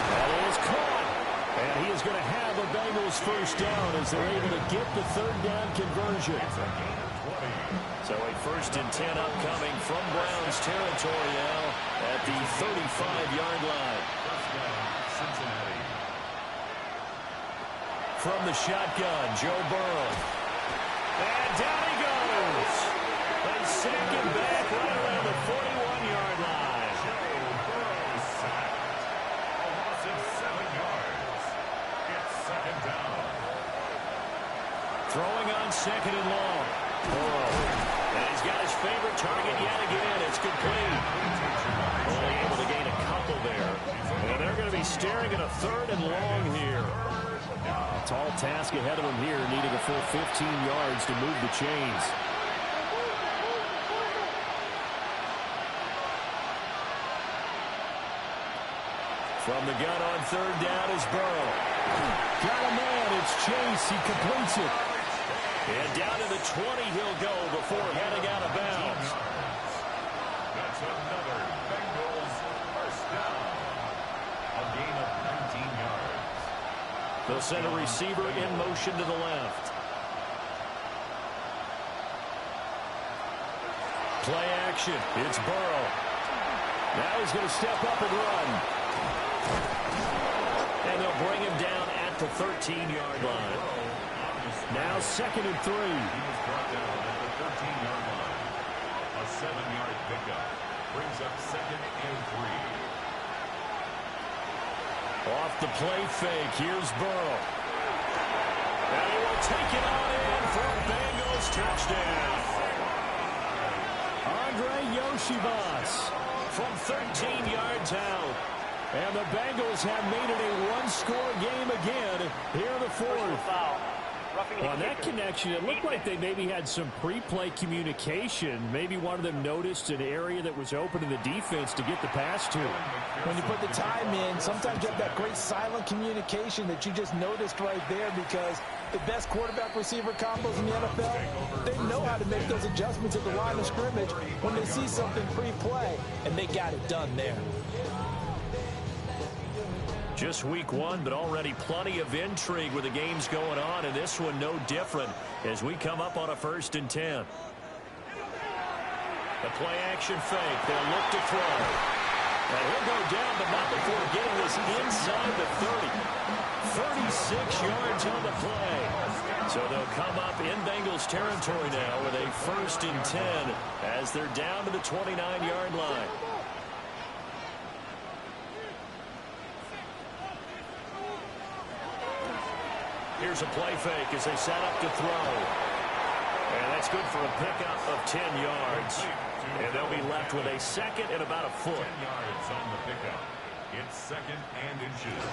That is caught. And he is going to have the Bengals 1st down as they're able to get the 3rd down conversion. So a 1st and 10 upcoming from Browns territory now at the 35-yard line. Cincinnati. From the shotgun, Joe Burrow. And down he goes. They sack him back right around the 41-yard line. Joe Burrow sacked. A loss of 7 yards. It's 2nd down. Throwing on 2nd and long. Burrow. And he's got his favorite target yet again. It's complete. Only able to gain a couple there. And they're going to be staring at a 3rd and long here. A tall task ahead of them here, needing a full 15 yards to move the chains. From the gun on 3rd down is Burrow. Got a man, it's Chase, he completes it. And down to the 20 he'll go before heading out of bounds. That's another Bengals 1st down. A gain of 19 yards. They'll send a receiver in motion to the left. Play action. It's Burrow. Now he's going to step up and run. And they'll bring him down at the 13-yard line. Now 2nd and 3. He was brought down at the 13-yard line. A 7-yard pickup brings up 2nd and 3. Off the play fake, here's Burrow. And he will take it on in for a Bengals touchdown. Andre Yoshibas from 13 yards out. And the Bengals have made it a one-score game again here in the 4th. Foul. On that connection, it looked like they maybe had some pre-play communication. Maybe one of them noticed an area that was open in the defense to get the pass to. When you put the time in, sometimes you have that great silent communication that you just noticed right there, because the best quarterback-receiver combos in the NFL, they know how to make those adjustments at the line of scrimmage when they see something pre-play, and they got it done there. Just week 1, but already plenty of intrigue with the games going on, and this one no different as we come up on a 1st and 10. The play action fake. They'll look to throw. And he'll go down, but not before getting this inside the 30. 36 yards on the play. So they'll come up in Bengals territory now with a 1st and 10 as they're down to the 29-yard line. Here's a play fake as they set up to throw. And that's good for a pickup of 10 yards. And they'll be left with a 2nd and about a foot. 10 yards on the pickup. It's 2nd and inches.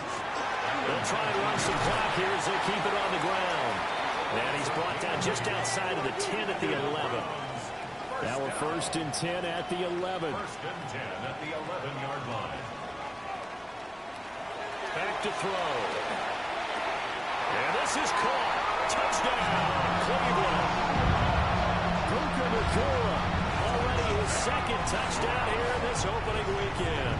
They'll try and run some clock here as they keep it on the ground. And he's brought down just outside of the 10 at the 11. Now we're 1st and 10 at the 11. 1st and 10 at the 11-yard line. Back to throw. And this is caught. Touchdown, Cleveland. Puka Nacua, already his 2nd touchdown here in this opening weekend.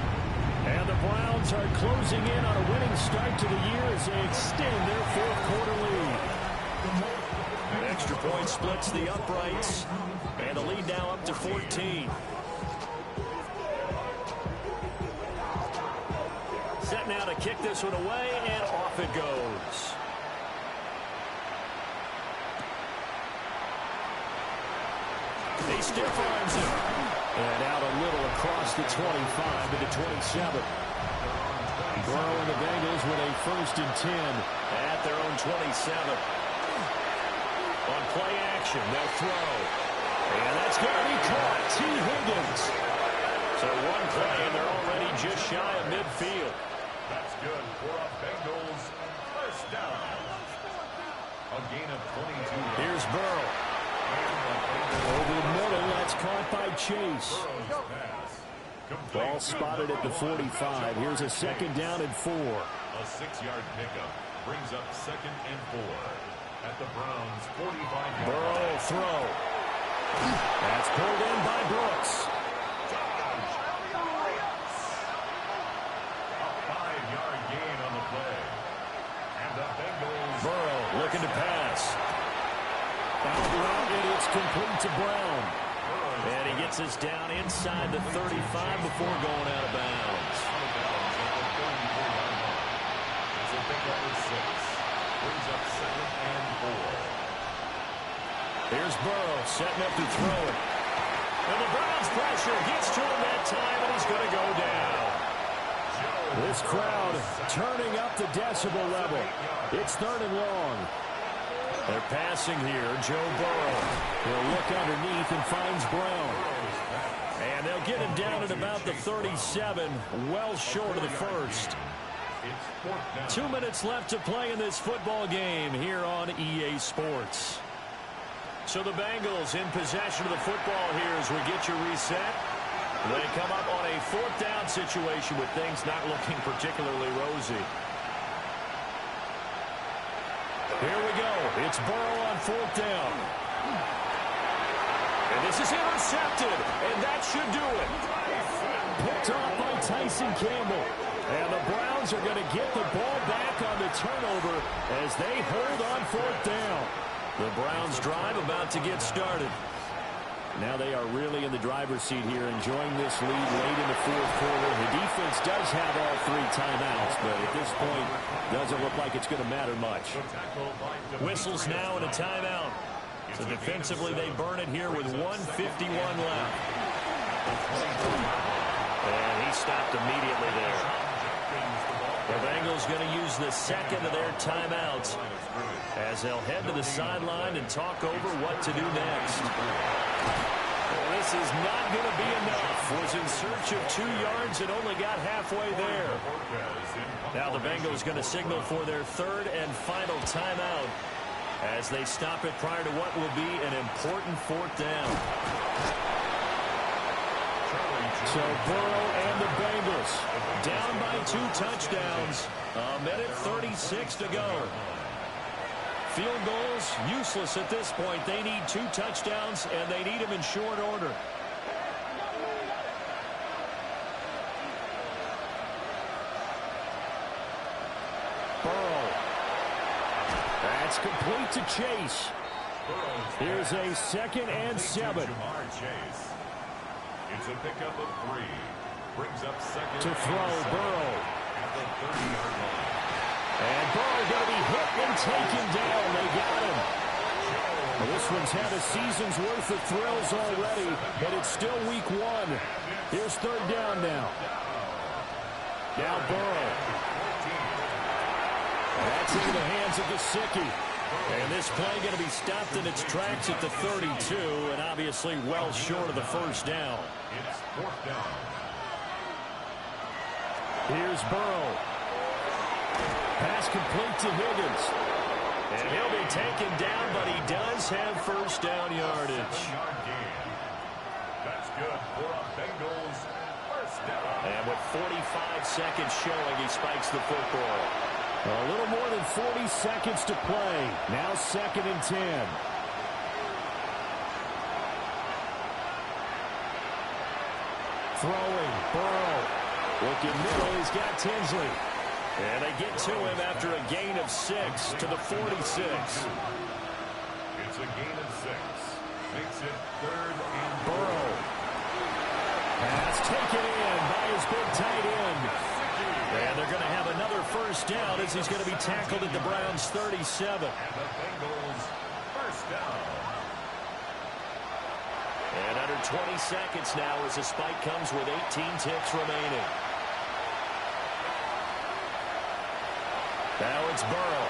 And the Browns are closing in on a winning start to the year as they extend their 4th quarter lead. An extra point splits the uprights, and the lead now up to 14. Set now to kick this one away, and off it goes. He stiff arms it. And out a little across the 25 to the 27. Burrow and the Bengals with a 1st and 10 at their own 27. On play action, they'll throw. And that's going to be caught. T. Higgins. So one play, and they're already just shy of midfield. That's good for a Bengals 1st down. A gain of 22. Here's Burrow. Over the middle, that's caught by Chase. Ball spotted at the 45. Here's a 2nd down and 4. A 6-yard pickup brings up 2nd and 4 at the Browns' 45-yard line. Burrow throw. That's pulled in by Brooks. A 5-yard gain on the play. And the Bengals. Burrow looking to pass. Out route, and it's complete to Brown. And he gets us down inside the 35 before going out of bounds. It's a big number 6. Brings up 2nd and 4. Here's Burrow setting up to throw it. And the Browns pressure gets to him that time, and he's going to go down. This crowd turning up the decibel level. It's 3rd and long. They're passing here. Joe Burrow. He'll look underneath and finds Brown. And they'll get him down at about the 37, well short of the 1st. 2 minutes left to play in this football game here on EA Sports. So the Bengals in possession of the football here as we get your reset. They come up on a 4th down situation with things not looking particularly rosy. Here we go. It's Burrow on 4th down. And this is intercepted, and that should do it. Picked off by Tyson Campbell. And the Browns are going to get the ball back on the turnover as they hold on 4th down. The Browns drive about to get started. Now they are really in the driver's seat here, enjoying this lead late in the 4th quarter. The defense does have all 3 timeouts, but at this point, doesn't look like it's going to matter much. Whistles now and a timeout. So defensively, they burn it here with 1:51 left. And he stopped immediately there. The Bengals going to use the 2nd of their timeouts as they'll head to the sideline and talk over what to do next. Well, this is not going to be enough. Was in search of 2 yards and only got halfway there. Now the Bengals going to signal for their 3rd and final timeout as they stop it prior to what will be an important 4th down. So Burrow and the Bengals down by 2 touchdowns. 1:36 to go. Field goals useless at this point. They need 2 touchdowns, and they need them in short order. Burrow. That's complete to Chase. Here's a 2nd and 7. It's a pickup of 3. Brings up 2nd to throw, Burrow. At the 30-yard line. And Burrow going to be hit and taken down. They got him. Well, this one's had a season's worth of thrills already, but it's still week 1. Here's 3rd down now. Now Burrow. That's into the hands of Gesicki. And this play going to be stopped in its tracks at the 32, and obviously well short of the 1st down. It's 4th down. Here's Burrow. Pass complete to Higgins. And he'll be taken down, but he does have 1st down yardage. 7-yard gain. That's good for a Bengals 1st down. And with 45 seconds showing, he spikes the football. A little more than 40 seconds to play. Now 2nd and 10. Throwing, Burrow. Looking middle, he's got Tinsley. And they get to him after a gain of 6 to the 46. It's a gain of 6. Makes it 3rd and Burrow. Pass taken in by his big tight end. And they're going to have another 1st down as he's going to be tackled at the Browns' 37. And the Bengals 1st down. And under 20 seconds now as the spike comes with 18 ticks remaining. Now it's Burrow.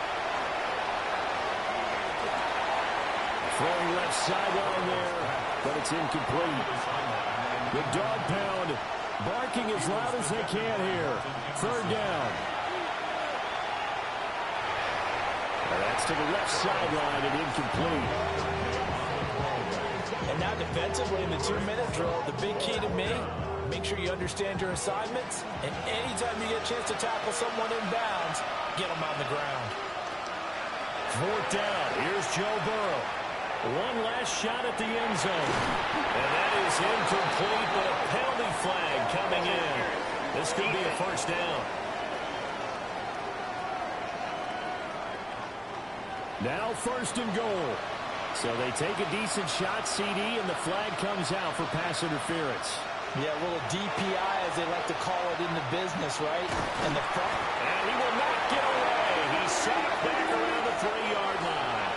Throwing left sideline there, but it's incomplete. The dog pound barking as loud as they can here. 3rd down. And that's to the left sideline and incomplete. And now defensively in the 2-minute drill, the big key to me, make sure you understand your assignments, and anytime you get a chance to tackle someone in bounds, get them on the ground. 4th down. Here's Joe Burrow. One last shot at the end zone. And that is incomplete, but a penalty flag coming in. This could be a 1st down. Now 1st and goal. So they take a decent shot, CD, and the flag comes out for pass interference. Yeah, a little DPI, as they like to call it in the business, right? And the front. And he will not get away. He's sacked back around the 3-yard line.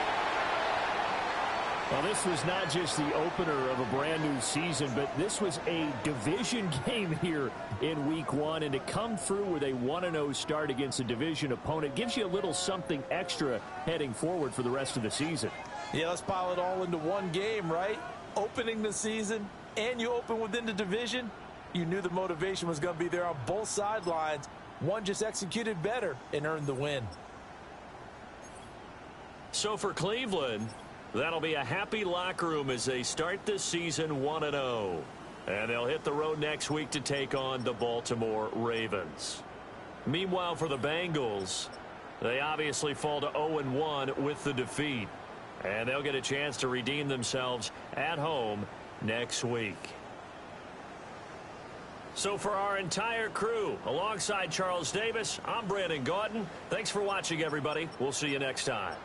Well, this was not just the opener of a brand-new season, but this was a division game here in Week 1. And to come through with a 1-0 start against a division opponent gives you a little something extra heading forward for the rest of the season. Yeah, let's pile it all into one game, right? Opening the season, and you open within the division. You knew the motivation was going to be there on both sidelines. One just executed better and earned the win. So for Cleveland, that'll be a happy locker room as they start this season 1-0. And they'll hit the road next week to take on the Baltimore Ravens. Meanwhile, for the Bengals, they obviously fall to 0-1 with the defeat. And they'll get a chance to redeem themselves at home next week. So for our entire crew, alongside Charles Davis, I'm Brandon Gaudin. Thanks for watching, everybody. We'll see you next time.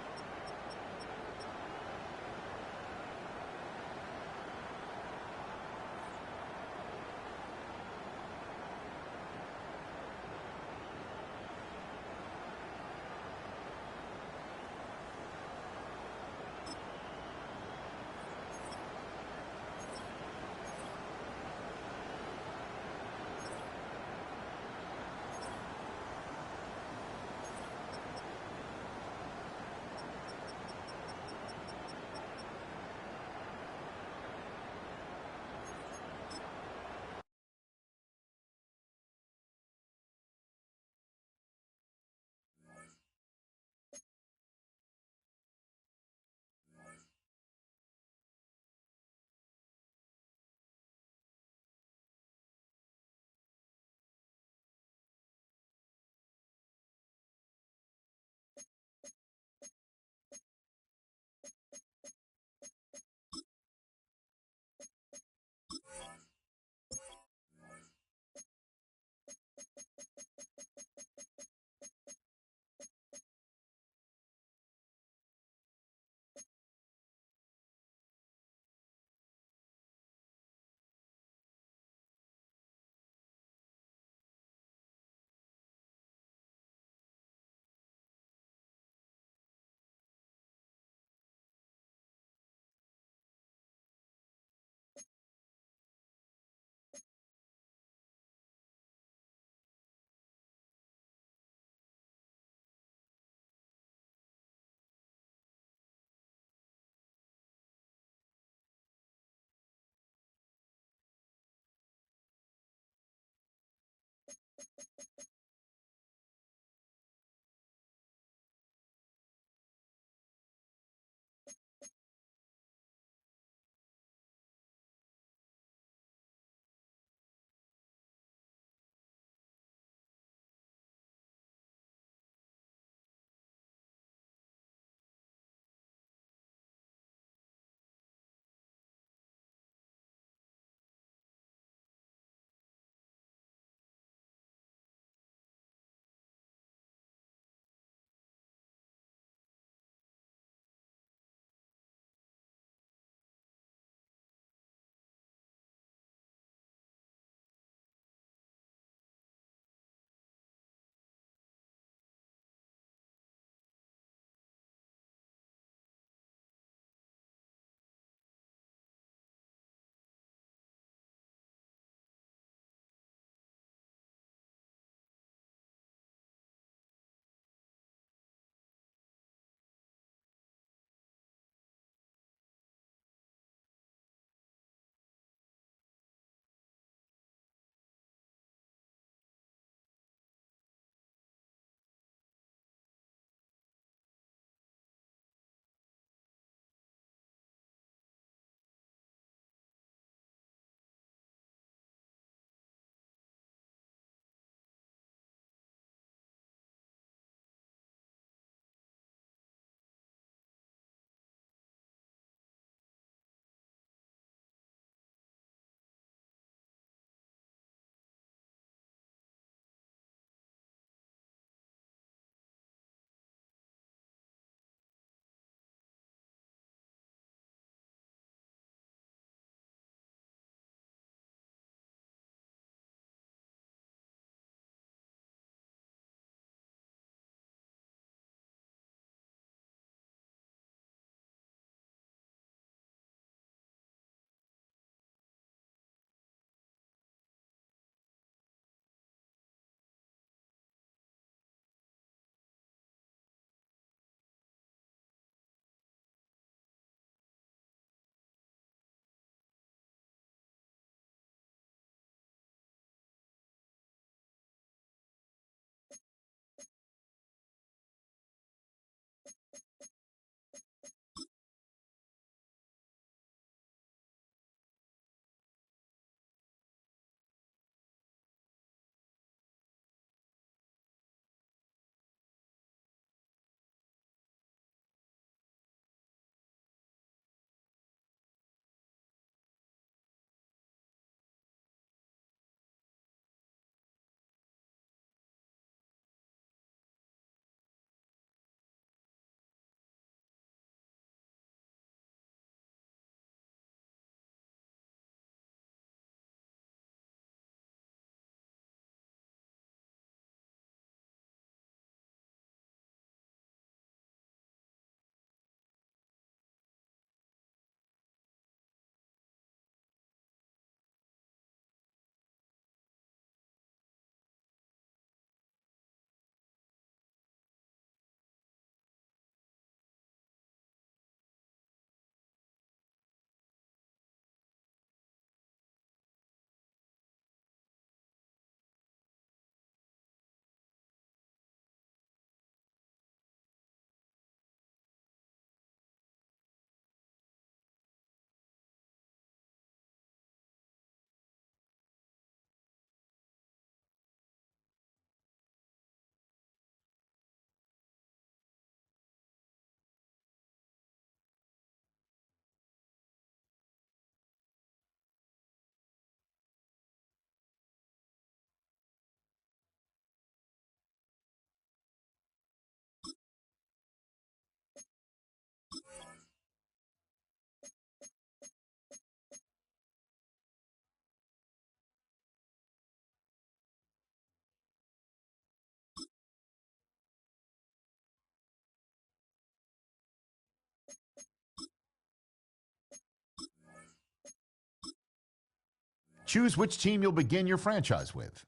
Choose which team you'll begin your franchise with.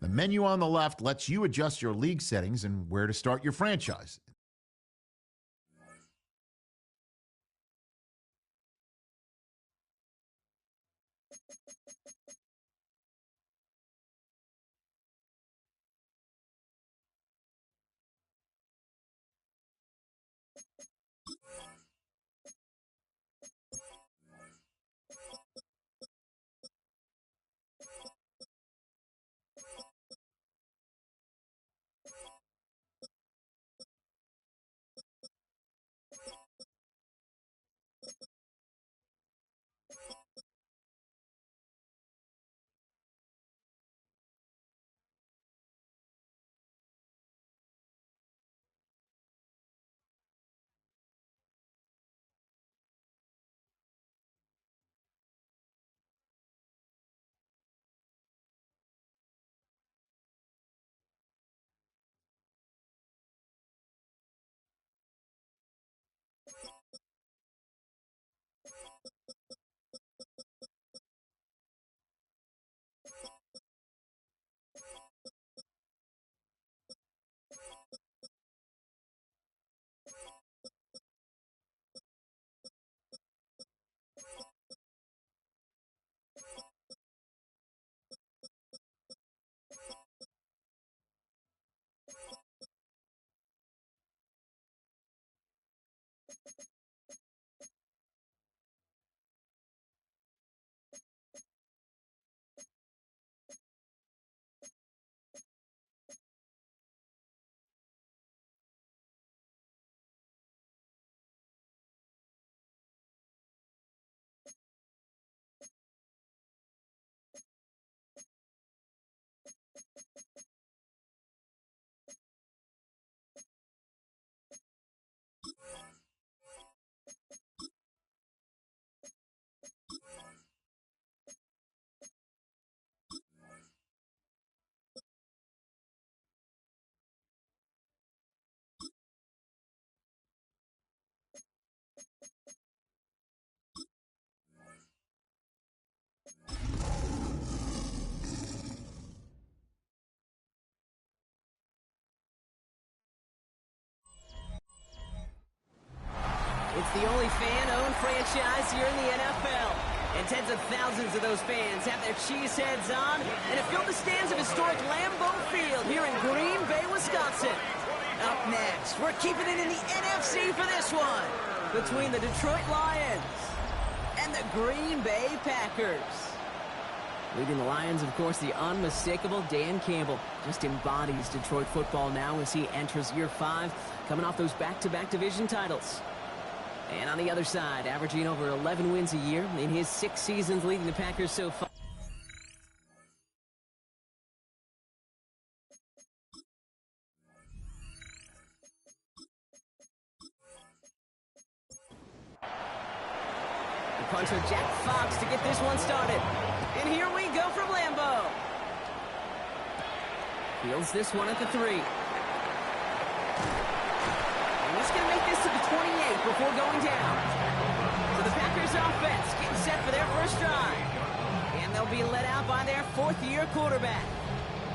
The menu on the left lets you adjust your league settings and where to start your franchise. It's the only fan-owned franchise here in the NFL. And tens of thousands of those fans have their cheeseheads on and have filled the stands of historic Lambeau Field here in Green Bay, Wisconsin. Up next, we're keeping it in the NFC for this one, between the Detroit Lions and the Green Bay Packers. Leading the Lions, of course, the unmistakable Dan Campbell. Just embodies Detroit football now as he enters year 5, coming off those back-to-back division titles. And on the other side, averaging over 11 wins a year in his 6 seasons leading the Packers so far. The punter Jack Fox to get this one started. And here we go from Lambeau. Fields this one at the 3. He's going to make this to the 28 before going down. So the Packers offense getting set for their first drive. And they'll be led out by their 4th-year quarterback.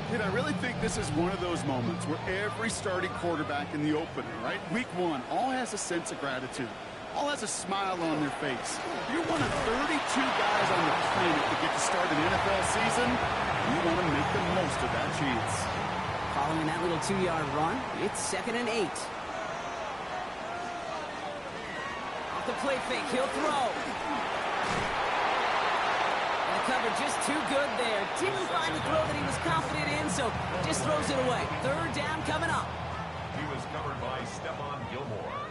I really think this is one of those moments where every starting quarterback in the opener, right? Week 1, all has a sense of gratitude. All has a smile on their face. You're one of 32 guys on the planet that get to start an NFL season. You want to make the most of that chance. Following that little 2-yard run, it's 2nd and 8. The play fake, he'll throw. And the cover just too good there. Didn't find the throw that he was confident in, so just throws it away. 3rd down coming up. He was covered by Stephon Gilmore.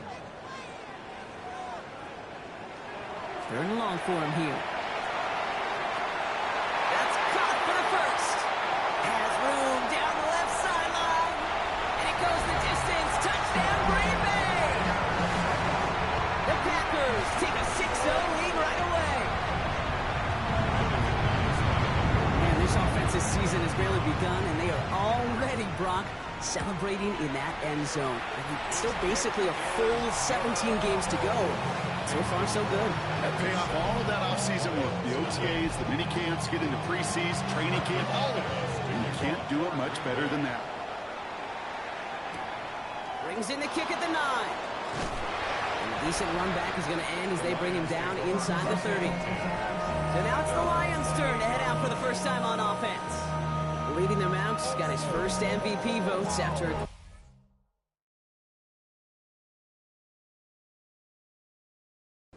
3rd and long for him here. That's caught for the first. Has room down the left sideline. And it goes the distance. Touchdown, Green Bay. The Packers take a 6-0 lead right away. Man, this offensive season has barely begun, and they are already, Brock, celebrating in that end zone. Still basically a full 17 games to go. So far, so good. That pay off all of that offseason work. The OTAs, the mini camps, get into preseason, training camp, all of it. And you can't do it much better than that. Brings in the kick at the 9. And a decent run back is going to end as they bring him down inside the 30. So now it's the Lions' turn to head out for the first time on offense. Leading them out, got his first MVP votes after a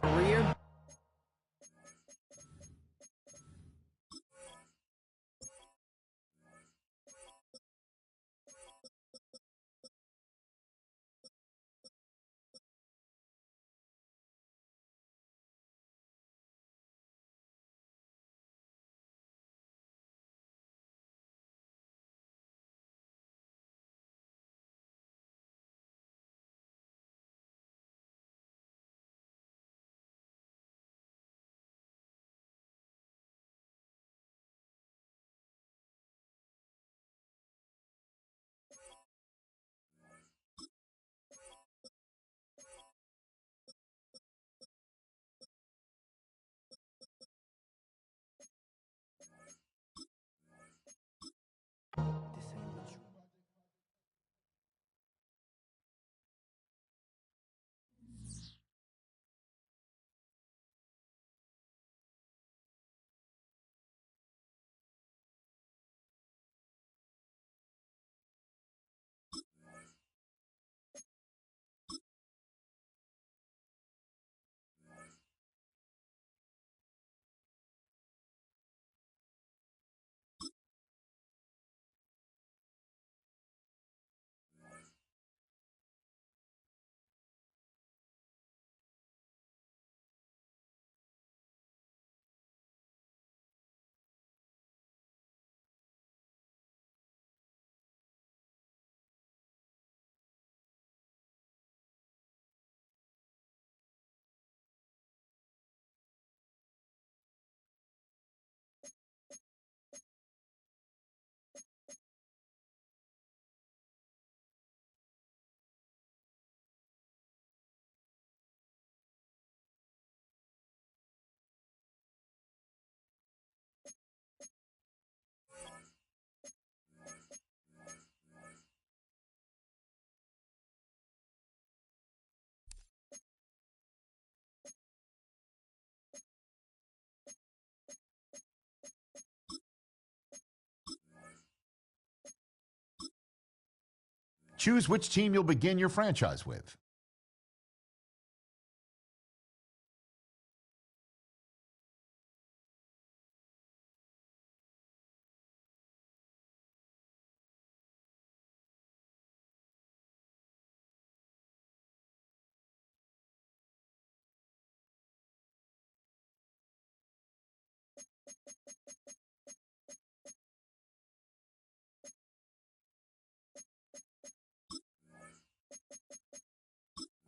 career. Choose which team you'll begin your franchise with.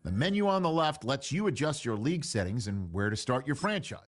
The menu on the left lets you adjust your league settings and where to start your franchise.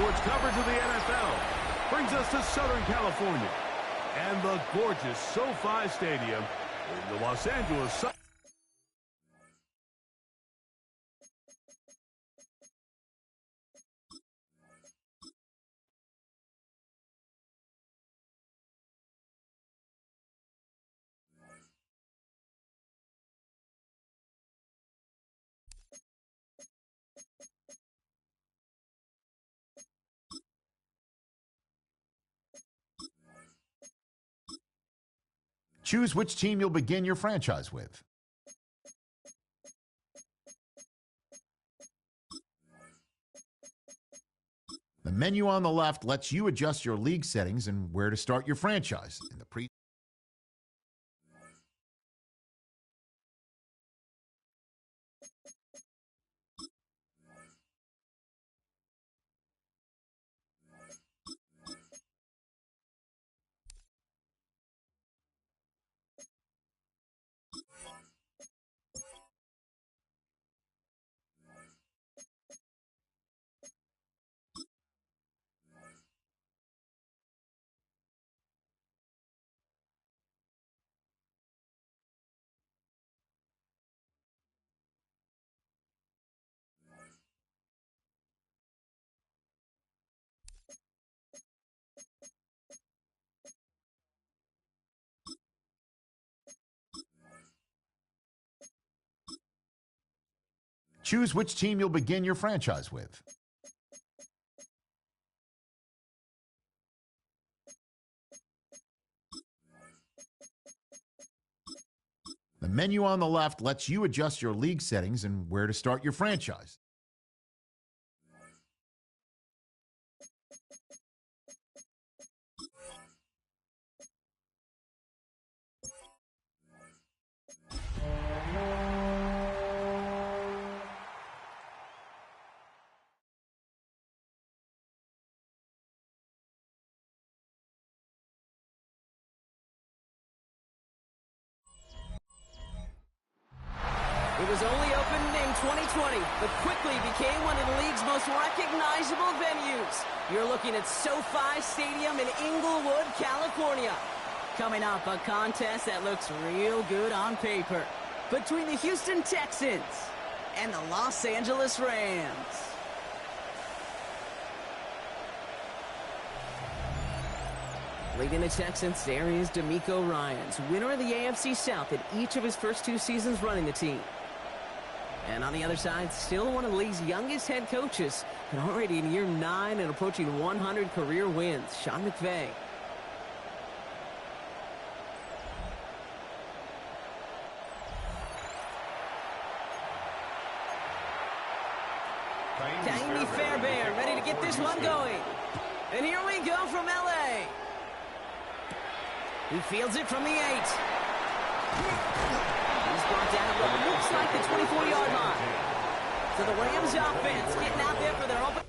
sports coverage of the NFL brings us to Southern California and the gorgeous SoFi Stadium in the Los Angeles. Choose which team you'll begin your franchise with. The menu on the left lets you adjust your league settings and where to start your franchise. In the Choose which team you'll begin your franchise with. The menu on the left lets you adjust your league settings and where to start your franchise. It was only opened in 2020, but quickly became one of the league's most recognizable venues. You're looking at SoFi Stadium in Inglewood, California. Coming up, a contest that looks real good on paper between the Houston Texans and the Los Angeles Rams. Leading the Texans, there is D'Amico Ryans, winner of the AFC South in each of his first 2 seasons running the team. And on the other side, still one of the league's youngest head coaches, and already in year 9 and approaching 100 career wins, Sean McVay. Kaimi Fairbairn ready to get this one going. And here we go from L.A. He fields it from the 8. He's brought down at what looks like the 24-yard line. So the Rams offense getting out there for their open.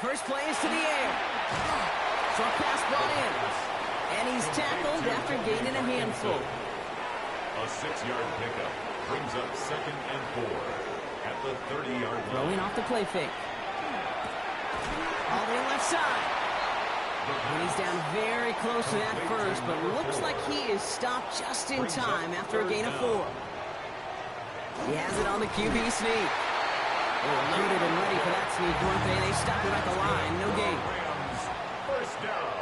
First play is to the air. Short pass brought in. And he's tackled after gaining a handful. A 6-yard pickup brings up 2nd and 4 at the 30-yard line. Throwing off the play fake. All the way left side. And he's down very close to that first, but looks like he is stopped just in time after a gain of 4. He has it on the QB sneak. They're loaded and ready for that sneak, weren't they? They stop it at the line. No gain. First down.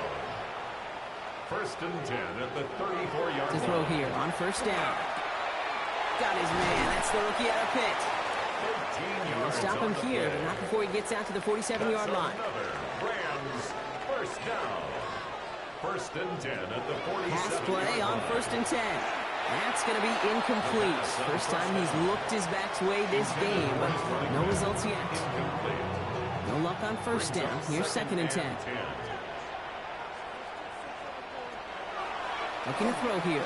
1st and 10 at the 34-yard line. To throw here on first down. Got his man. That's the rookie out of Pitt. We'll stop him here, but not before he gets out to the 47-yard line. Rams, first down. 1st and 10 at the 47-yard line. Pass play on 1st and 10. That's going to be incomplete. First time he's looked his back's way this game, but no results yet. No luck on first down. Here's 2nd and 10. Looking to throw here.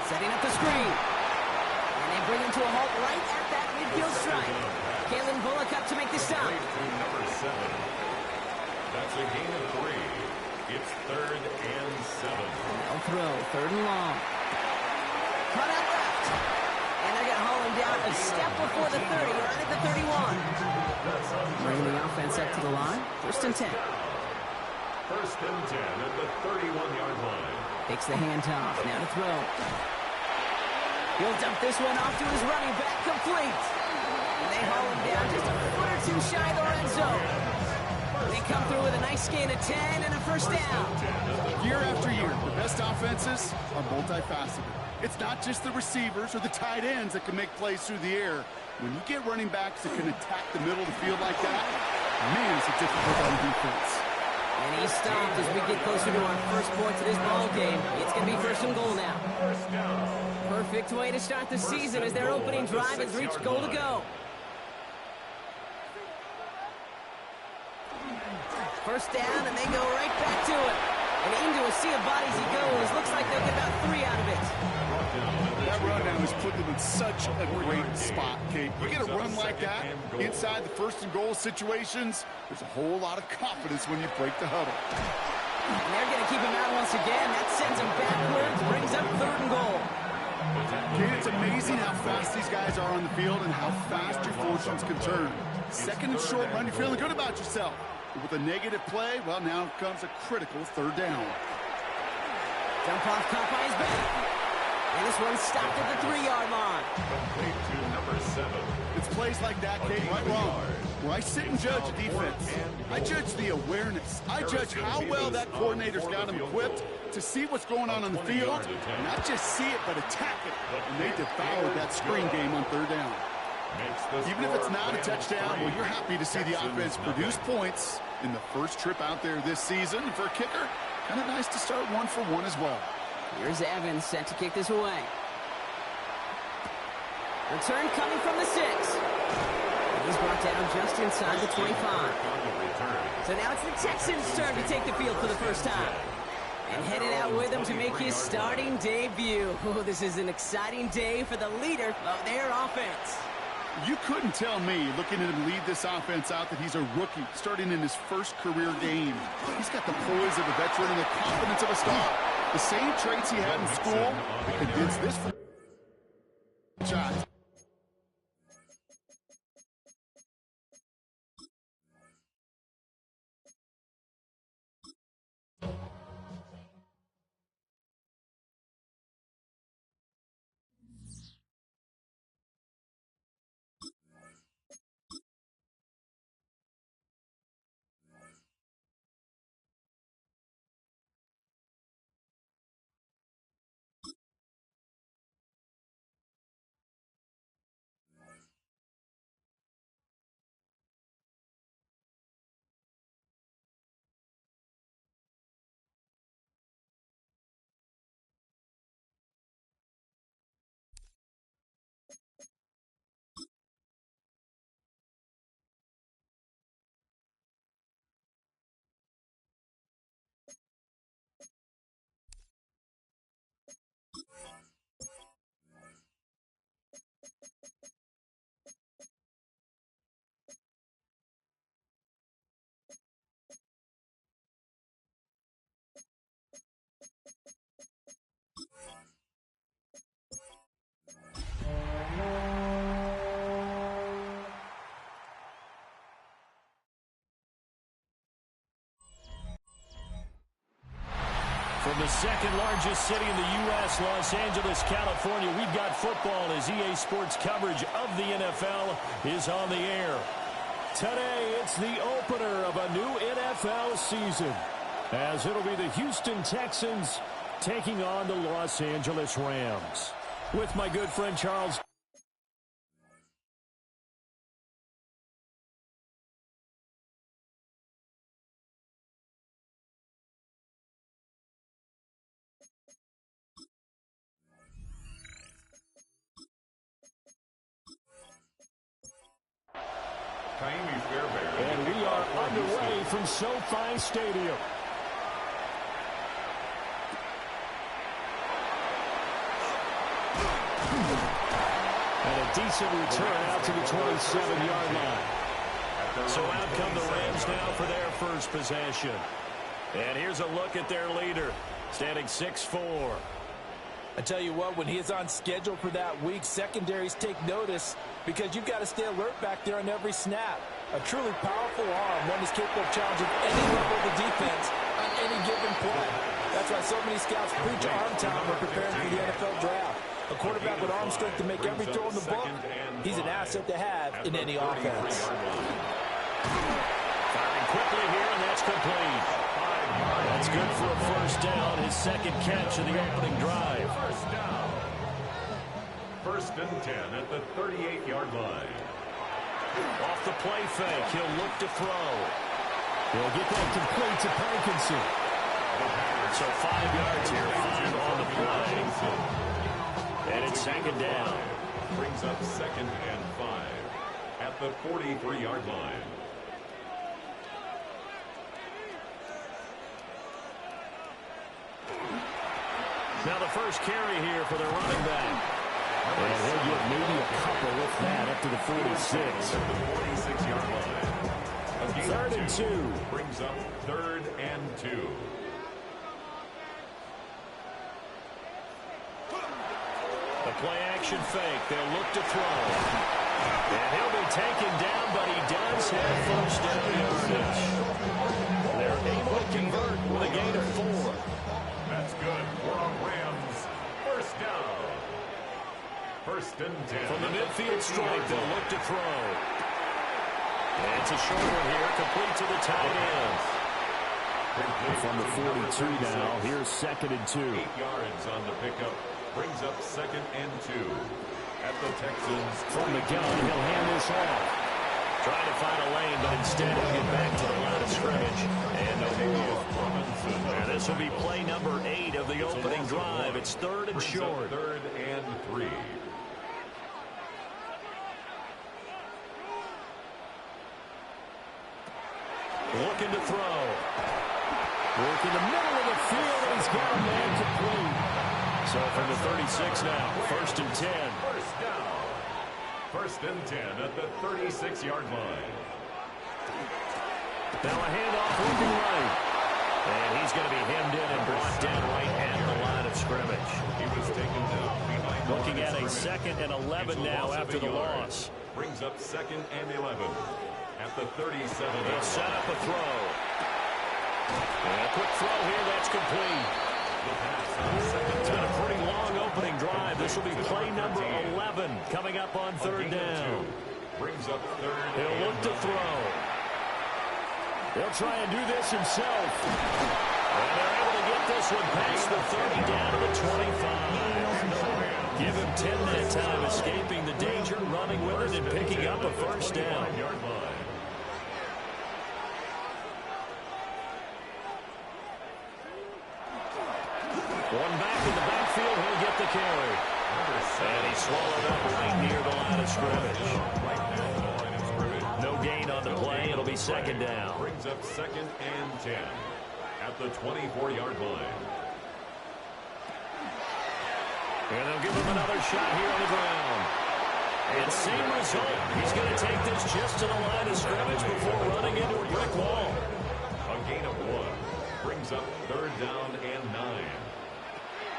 Setting up the screen. And they bring him to a halt right at that midfield strike. Kalen Bullock up to make the stop. Number 7. That's a gain of 3. It's 3rd and 7. No throw, 3rd and long. Cut out left. And they're going to haul him down a step before the 30, or I think the 31. Bringing the offense up to the line. 1st and 10. 1st and 10 at the 31-yard line. Takes the handoff. Now to throw. He'll dump this one off to his running back, complete. And they haul him down just a foot or 2 shy of the red zone. They come through with a nice gain of 10 and a 1st down. Year after year, the best offenses are multifaceted. It's not just the receivers or the tight ends that can make plays through the air. When you get running backs that can attack the middle of the field like that, man, it's a difficult on defense. And he's stopped as we get closer to our first points of this ball game. It's going to be 1st and goal now. Perfect way to start the season as their opening drive has reached goal to go. 1st down, and they go right back to it. And into a sea of bodies he goes. Looks like they'll get about 3 out of it. That rundown has put them in such a great spot, Kate. You get a run like that inside the 1st and goal situations, there's a whole lot of confidence when you break the huddle. And they're going to keep him out once again. That sends him backwards, brings up 3rd and goal. Kate, it's amazing how fast these guys are on the field and how fast your fortunes can turn. 2nd and short run, you're feeling good about yourself. But with a negative play, well, now comes a critical 3rd down. Dump off caught by his back. And this one stopped at the 3-yard line. Complete to number 7. It's plays like that, Kate, right wrong, where I sit and judge defense. I judge the awareness. I judge how well that coordinator's got him equipped to see what's going on the field, and not just see it, but attack it. And they devoured that screen game on 3rd down. Even if it's not a touchdown, well, you're happy to see the offense produce points in the first trip out there this season. And for a kicker, kind of nice to start 1 for 1 as well. Here's Evans set to kick this away. Return coming from the 6. And he's brought down just inside the 25. So now it's the Texans' turn to take the field for the first time. And headed out with him to make his starting debut. Oh, this is an exciting day for the leader of their offense. You couldn't tell me, looking at him lead this offense out, that he's a rookie starting in his first career game. He's got the poise of a veteran and the confidence of a star. The same traits he had in school convinced this franchise. From the 2nd largest city in the U.S., Los Angeles, California, we've got football as EA Sports coverage of the NFL is on the air. Today, it's the opener of a new NFL season, as it'll be the Houston Texans taking on the Los Angeles Rams. With my good friend Charles. And we are underway from SoFi Stadium. And a decent return out to the 27-yard line. So out come the Rams now for their first possession. And here's a look at their leader, standing 6'4". I tell you what, when he is on schedule for that week, secondaries take notice because you've got to stay alert back there on every snap. A truly powerful arm, one is capable of challenging any level of the defense on any given play. That's why so many scouts preach arm time when preparing for the NFL draft. A quarterback with arm strength to make every throw in the book, he's an asset to have in any offense. Firing quickly here, and that's complete. That's good for a first down, his second catch of the opening drive. First down. First and 10 at the 38-yard line. Off the play fake, he'll look to throw. He'll get that complete to Parkinson. So 5 yards here, 5 on the play. And it's second down. Brings up second and 5 at the 43-yard line. Now the first carry here for the running back. And he'll get maybe a couple with that up to the 46. At the 46-yard line. Third and 2. Brings up third and 2. The play action fake. They'll look to throw. And he'll be taken down, but he does have first down yardage. They're able to convert with a gain of 4. That's good for a Rams first down. First and 10. From the midfield stripe, they'll look to throw. And it's a short one here, complete to the tight end. From the 42 now, here's second and 2. 8 yards on the pickup. Brings up second and 2 at the Texans. From the gun, he'll hand this off. Trying to find a lane, but instead he'll get back to the line of scrimmage. And and this will be play number 8 of the opening drive. It's third and short. Third and 3. Looking to throw. Work in the middle of the field, and he's got a man complete. So from the 36 now, first and 10. First down. First and 10 at the 36-yard line. Now a handoff looking right. And he's going to be hemmed in and brought down right at the line of scrimmage. He was taken down behind. Looking at a second and 11 now after the loss. Brings up second and 11 at the 37. They'll set up a throw. And a quick throw here, that's complete. It's been a pretty long opening drive. This will be play number 11 coming up on third down. Brings up third. He'll look to throw. He'll try and do this himself. And they're able to get this one past the 30 down to the 25. Give him 10 that time, escaping the danger, running with it, and picking up a first down. One back in the backfield, he'll get the carry. And he's swallowed up right near the line of scrimmage. No gain on the play. It'll be second down. Brings up second and 10 at the 24-yard line. And they'll give him another shot here on the ground. And same result. He's going to take this just to the line of scrimmage before running into a brick wall. A gain of 1. Brings up third down and 9.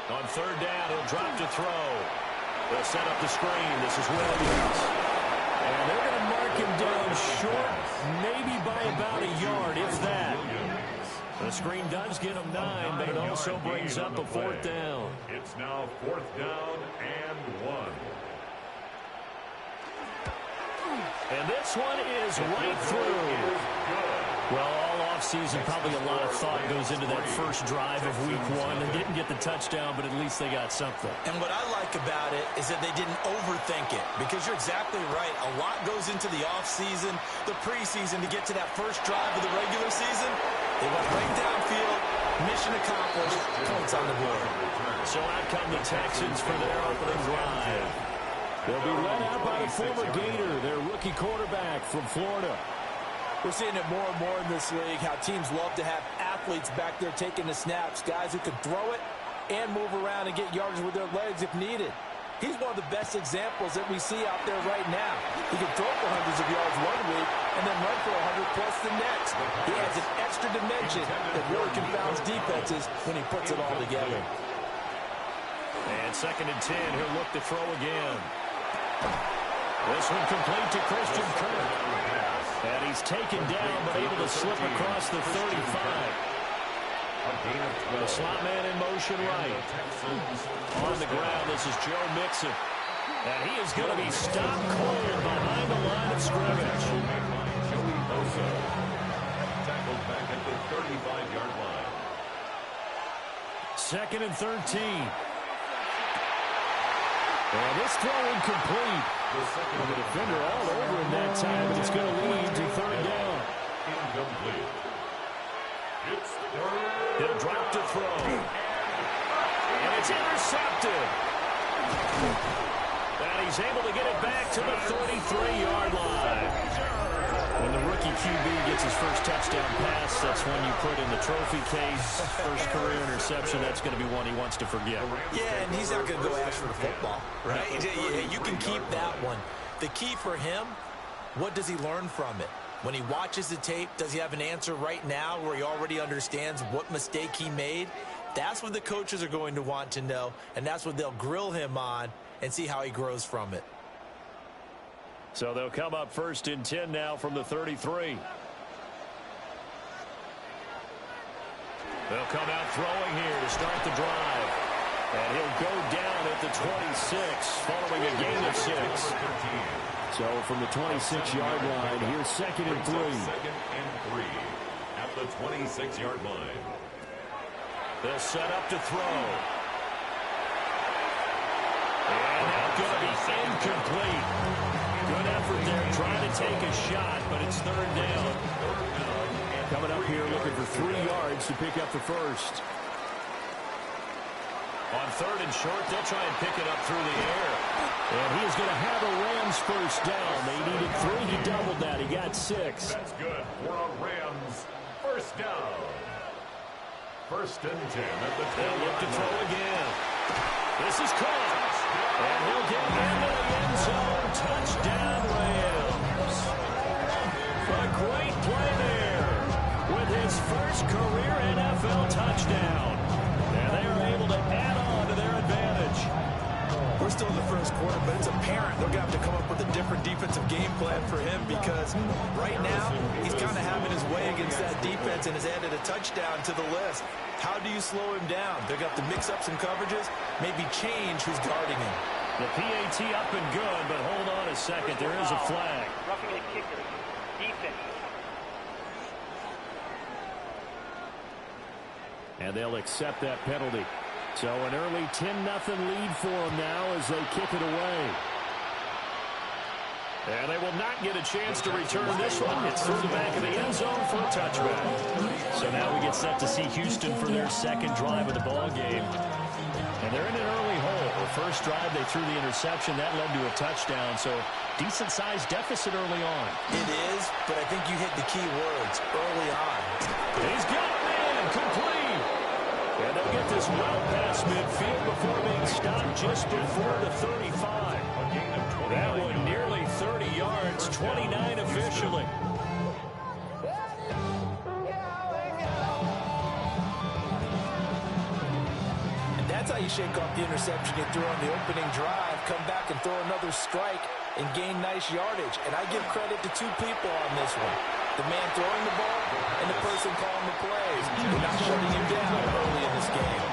On third down, he'll drop to throw. They'll set up the screen. This is Williams. And they're going to mark him down short, maybe by about a yard, if that. The screen does get him 9, but it also brings up a fourth down. It's now fourth down and 1. And this one is right through. Well, all offseason, probably a lot of thought goes into that first drive of week 1. They didn't get the touchdown, but at least they got something. And what I like about it is that they didn't overthink it, because you're exactly right. A lot goes into the offseason, the preseason, to get to that first drive of the regular season. They went right downfield, mission accomplished, points on the board. So out come the Texans for their opening drive. They'll be led out by the former Gator, their rookie quarterback from Florida. We're seeing it more and more in this league, how teams love to have athletes back there taking the snaps, guys who can throw it and move around and get yardage with their legs if needed. He's one of the best examples that we see out there right now. He can throw for hundreds of yards one week and then run for 100-plus the next. He adds an extra dimension that really confounds defenses when he puts it all together. And 2nd and 10, he'll look to throw again. This one complete to Christian Kirk. And he's taken down but able to slip across the 35. The slot man in motion right. On the ground, this is Joe Mixon. And he is going to be stopped cold behind the line of scrimmage. Tackled back at the 35-yard line. 2nd and 13. And this throw incomplete. The defender all over him that time, but it's going to lead to 3rd down. Incomplete. It's 3rd. He'll drop to throw. And it's intercepted. And he's able to get it back to the 33-yard line. When the rookie QB gets his first touchdown pass, that's when you put in the trophy case. First career interception, that's going to be one he wants to forget. Yeah, and he's not going to go ask for the football, right? You can keep that one. The key for him, what does he learn from it? When he watches the tape, does he have an answer right now where he already understands what mistake he made? That's what the coaches are going to want to know, and that's what they'll grill him on and see how he grows from it. So they'll come up 1st and 10 now from the 33. They'll come out throwing here to start the drive. And he'll go down at the 26 following a gain of 6. So from the 26-yard line, here's 2nd and 3. 2nd and 3 at the 26-yard line. They'll set up to throw. And that's going to be incomplete. Good effort there trying to take a shot, but it's 3rd down. Coming up here looking for 3 yards to pick up the first. On 3rd and short, they'll try and pick it up through the air. And he is going to have a Rams first down. They needed 3. He doubled that. He got 6. That's good for a Rams first down. 1st and 10 at the 10. They'll look to throw again. This is caught. And he'll get into the end zone. Touchdown, Rams. A great play there with his first career NFL touchdown. And they are able to add on to their advantage. We're still in the first quarter, but it's apparent they're going to have to come up with a different defensive game plan for him because right now he's kind of having his way against that defense and has added a touchdown to the list. How do you slow him down? They're going to have to mix up some coverages, maybe change who's guarding him. The PAT up and good, but hold on a second. There is a flag. Roughing the kicker. Defense. And they'll accept that penalty. So an early 10-0 lead for them now as they kick it away. And they will not get a chance to return this one. It's through the back of the end zone for a touchback. So now we get set to see Houston for their 2nd drive of the ball game. And they're in an early hole. The first drive, they threw the interception. That led to a touchdown. So decent-sized deficit early on. It is, but I think you hit the key words early on. He's got it, man. Complete. And they'll get this well past midfield before being stopped just before the 35. That one nearly 30 yards, 29 officially. And that's how you shake off the interception you threw on the opening drive, come back and throw another strike and gain nice yardage. And I give credit to 2 people on this one. The man throwing the ball and the person calling the plays. We're not shutting him down early in this game.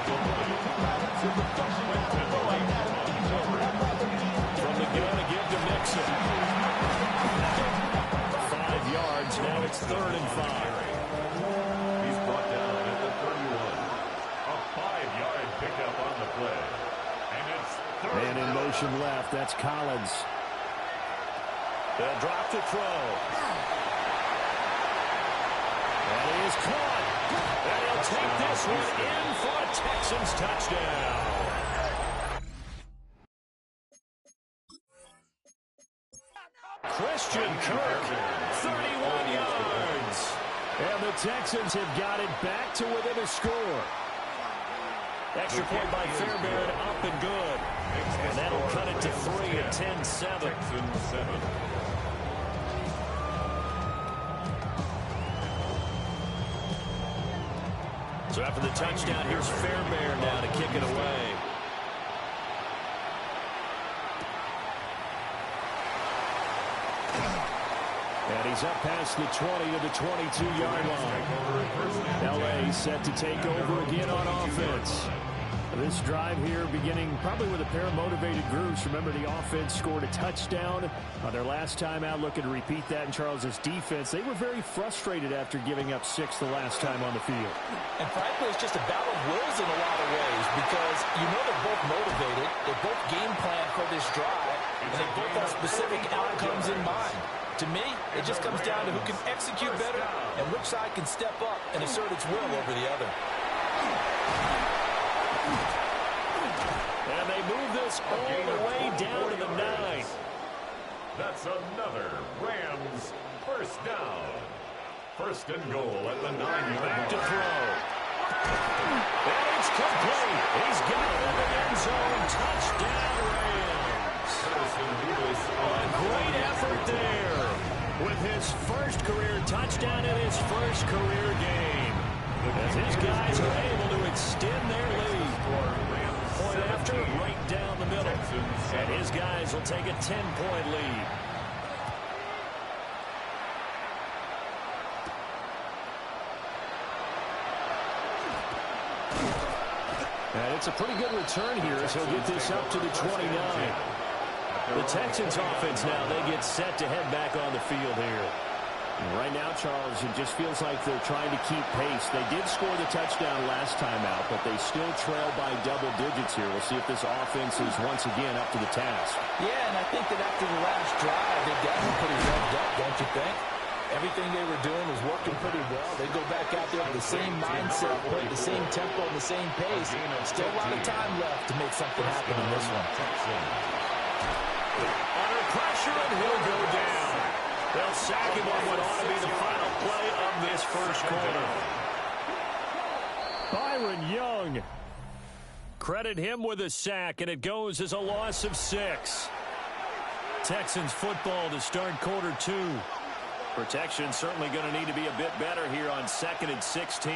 From the gun to give to Mixon. 5 yards. Now it's 3rd and 5. He's brought down at the 31. A 5-yard pickup on the play. And it's 3rd. Man in motion left. That's Collins. They'll drop to throw. And he is caught. And he'll take this one in for a Texans touchdown. Christian Kirk, 31 yards. And the Texans have got it back to within a score. Extra point by Fairbairn, up and good. And that'll cut it to 3 at 10-7. Texans 7. So after the touchdown, here's Fairbairn now to kick it away. And he's up past the 20 to the 22-yard line. LA set to take over again on offense. This drive here beginning probably with a pair of motivated groups. Remember, the offense scored a touchdown on their last time out, looking to repeat that in Charles's defense. They were very frustrated after giving up 6 the last time on the field. And frankly, it's just a battle of wills in a lot of ways because you know they're both motivated. They both game plan for this drive, and they both have specific outcomes in mind. To me, it just comes down to who can execute better and which side can step up and assert its will over the other. And they move this all the way down to the 9. That's another Rams first down. First and goal at the 9-yard Back to line. throw. And it's complete. He's got it in the end zone. Touchdown, Rams. A great effort there with his first career touchdown in his first career game. As his guys are able to extend their lead. Point after, right down the middle. And his guys will take a 10-point lead. And it's a pretty good return here as he'll get this up to the 29. The Texans offense now, they get set to head back on the field here. And right now, Charles, it just feels like they're trying to keep pace. They did score the touchdown last time out, but they still trail by double digits here. We'll see if this offense is once again up to the task. Yeah, and I think that after the last drive, they got them pretty revved up, don't you think? Everything they were doing was working pretty well. They go back out there with the same mindset, play the same tempo and the same pace. Still a lot of time left to make something happen in this one. Under pressure, and he'll go down. They'll sack him on what ought to be the final play of this first quarter. Byron Young. Credit him with a sack, and it goes as a loss of 6. Texans football to start quarter 2. Protection certainly going to need to be a bit better here on 2nd and 16.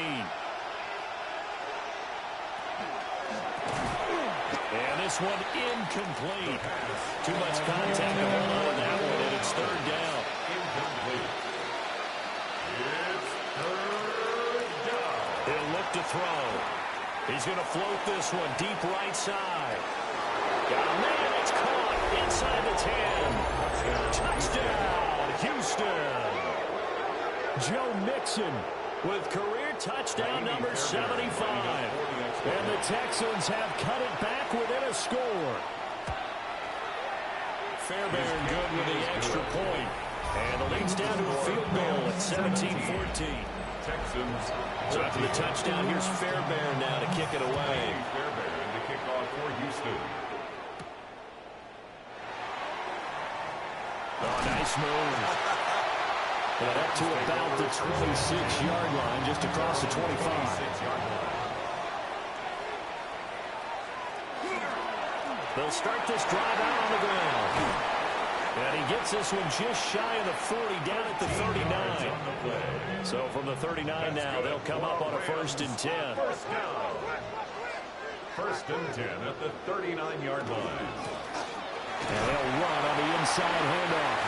And this one incomplete. Too much contact to hold on to that one, and it's 3rd down. Incomplete. It's 3rd down. He'll look to throw. He's going to float this one deep right side. Oh, man, it's caught inside the 10. Touchdown, Houston. Joe Mixon with career touchdown number 75. And the Texans have cut it back within a score. Fairbairn good with the extra point. And the lead's down to a field goal at 17-14. Texans. So after the touchdown, here's Fairbairn now to kick it away. Fairbairn to kick off for Houston. Oh, nice move. And up to about the 26-yard line, just across the 25. They'll start this drive out on the ground. And he gets this one just shy of the 40, down at the 39. So from the 39 now, they'll come up on a 1st and 10. First down. 1st and 10 at the 39-yard line. And they'll run on the inside handoff.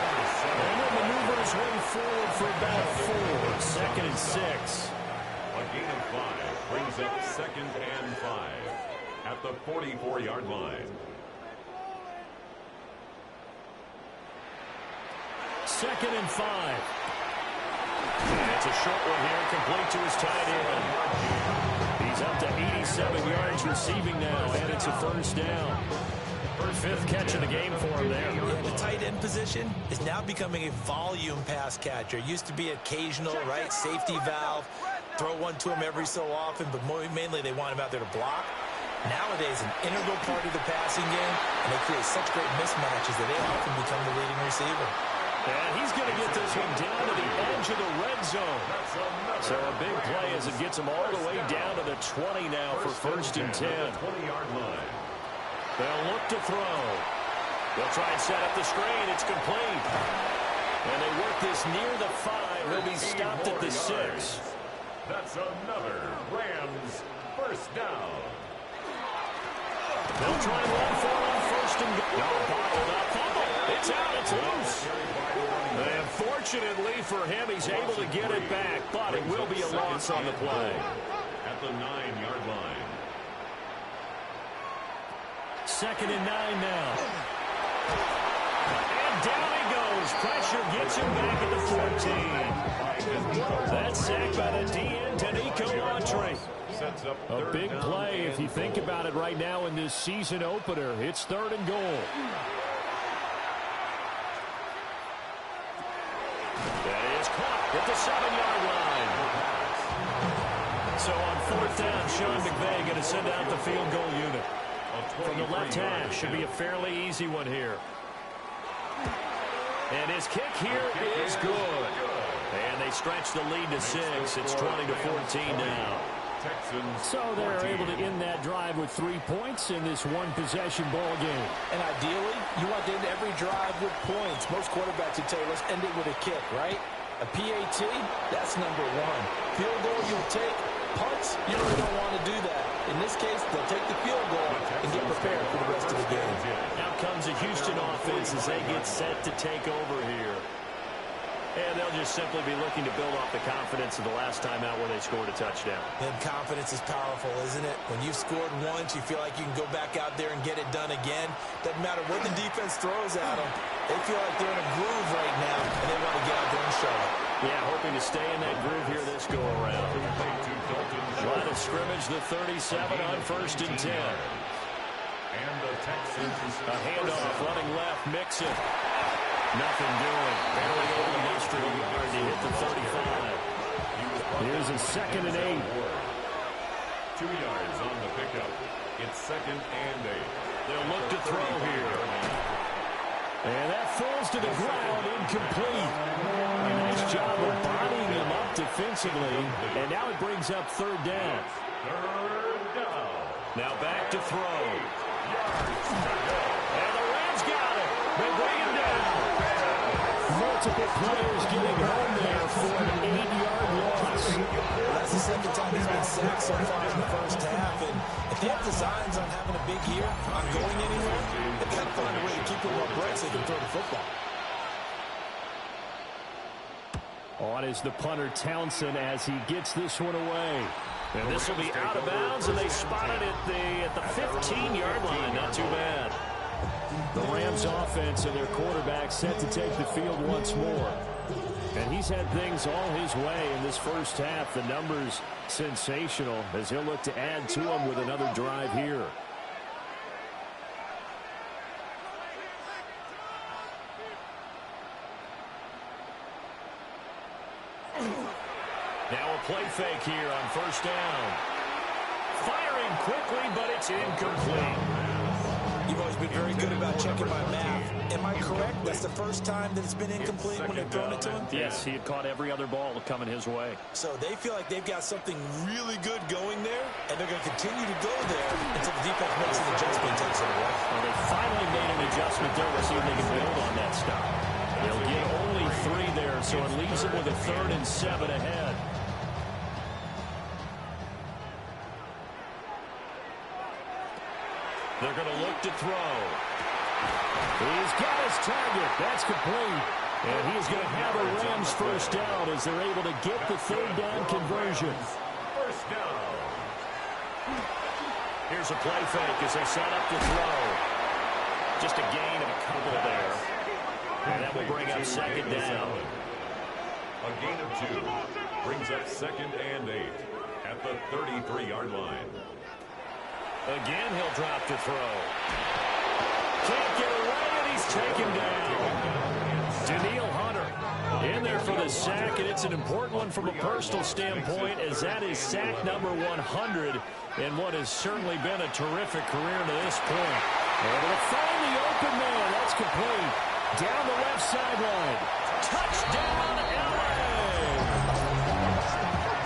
And they'll maneuver his way forward for about 4. 2nd and 6. A gain of 5 brings up 2nd and 5 at the 44-yard line. 2nd and 5. And it's a short one here, complete to his tight end. He's up to 87 yards receiving now, and it's a 1st down. 5th catch of the game for him there. Yeah, the tight end position is now becoming a volume pass catcher. It used to be occasional, right? Safety valve. Throw one to him every so often, but mainly they want him out there to block. Nowadays, an integral part of the passing game, and they create such great mismatches that they often become the leading receiver. And he's going to get this one down to the edge of the red zone. So a big play as it gets him all the way down to the 20 now for 1st and 10. 20-yard line. They'll look to throw. They'll try and set up the screen. It's complete. And they work this near the 5. He'll be stopped at the 6. That's another Rams first down. They'll try and run for it on first and goal. No, bottled up. Fumble. It's out. It's loose. And fortunately for him, he's able to get it back, but it will be a loss on the play. At the 9-yard line. 2nd and 9 now. And down he goes. Pressure gets him back at the 14. That's sacked by the DN, Danico Autry. A big play if you think about it right now in this season opener. It's 3rd and goal. That is caught at the 7-yard line. So on 4th down, Sean McVay going to send out the field goal unit. From the left half, should be a fairly easy one here. And his kick here is good. And they stretch the lead to 6. It's 20-14 now. So they're able to end that drive with 3 points in this one-possession ball game. And ideally, you want to end every drive with points. Most quarterbacks would say, let's end it with a kick, right? A PAT, that's number 1. Field goal you'll take. Punts, you really don't want to do that. In this case, they'll take the field goal and get prepared for the rest of the game. Now comes the Houston offense as they get set to take over here. And they'll just simply be looking to build off the confidence of the last time out where they scored a touchdown. And confidence is powerful, isn't it? When you've scored once, you feel like you can go back out there and get it done again. Doesn't matter what the defense throws at them. They feel like they're in a groove right now, and they want to get out there and show it. Yeah, hoping to stay in that groove here this go-around. Line of scrimmage, the 37 on 1st and 10. And the Texans. A handoff, running left, Mixon. Nothing doing. Barely over the extra yard to hit the 35. Here's a 2nd and 8. 2 yards on the pickup. It's 2nd and 8. They'll look to throw here. And that falls to the ground, incomplete. A nice job of bodying him up defensively. And now it brings up 3rd down. 3rd down. Now back to throw. And the Rams got it. They bring him down. Multiple players getting home there for an 8-yard loss. Well, that's the 2nd time he's been sacked so far in the first half. And if they have designs on having a big year, on going anywhere, they've got to find a way to keep him on breaks so they can throw the football. On is the punter Townsend as he gets this one away. And this will be out of bounds, and they spot it at the 15-yard line. Not too bad. The Rams offense and their quarterback set to take the field once more. And he's had things all his way in this first half. The numbers sensational as he'll look to add to them with another drive here. Now a play fake here on 1st down. Firing quickly, but it's incomplete. You've always been very good about checking my math. Am I correct? That's the first time that it's been incomplete when they've thrown it to him? Yes, he had caught every other ball coming his way. So they feel like they've got something really good going there, and they're going to continue to go there until the defense makes an adjustment and takes it away. Well, they finally made an adjustment there. We'll see if they can build on that stop. They'll get only 3 there, so it leaves them with a 3rd and 7 ahead. They're going to look to throw. He's got his target. That's complete. And he's going to have a Rams first down as they're able to get the 3rd down conversion. First down. Here's a play fake as they set up the throw. Just a gain of a couple there. And that will bring up 2nd down. A gain of 2 brings up 2nd and 8 at the 33-yard line. Again, he'll drop to throw. Can't get away, and he's taken down. Daniil Hunter in there for the sack, and it's an important one from a personal standpoint, as that is sack number 100 in what has certainly been a terrific career to this point. Able to find the open man. That's complete. Down the left sideline. Touchdown, LA!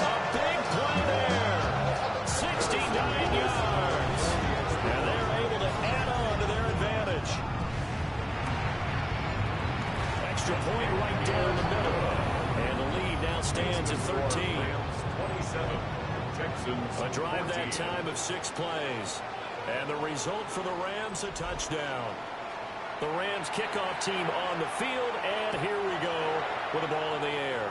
A big play there. 69 yards. And they're able to add on extra point right down the middle. And the lead now stands at 13. 27. Texans. A drive that time of 6 plays. And the result for the Rams, a touchdown. The Rams kickoff team on the field, and here we go with the ball in the air.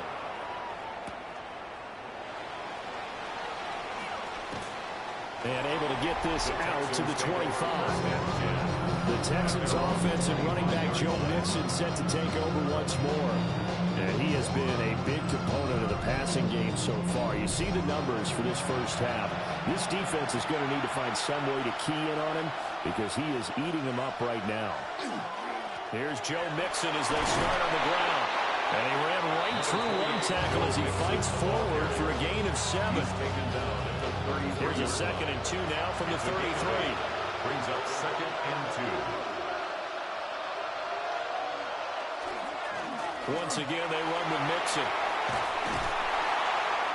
And able to get this out to the 25. The Texans offensive running back Joe Mixon set to take over once more. And he has been a big component of the passing game so far. You see the numbers for this first half. This defense is going to need to find some way to key in on him because he is eating him up right now. Here's Joe Mixon as they start on the ground. And he ran right through one tackle as he fights forward for a gain of 7. Here's a 2nd and 2 now from the 33. Brings up 2nd and 2. Once again, they run with Mixon.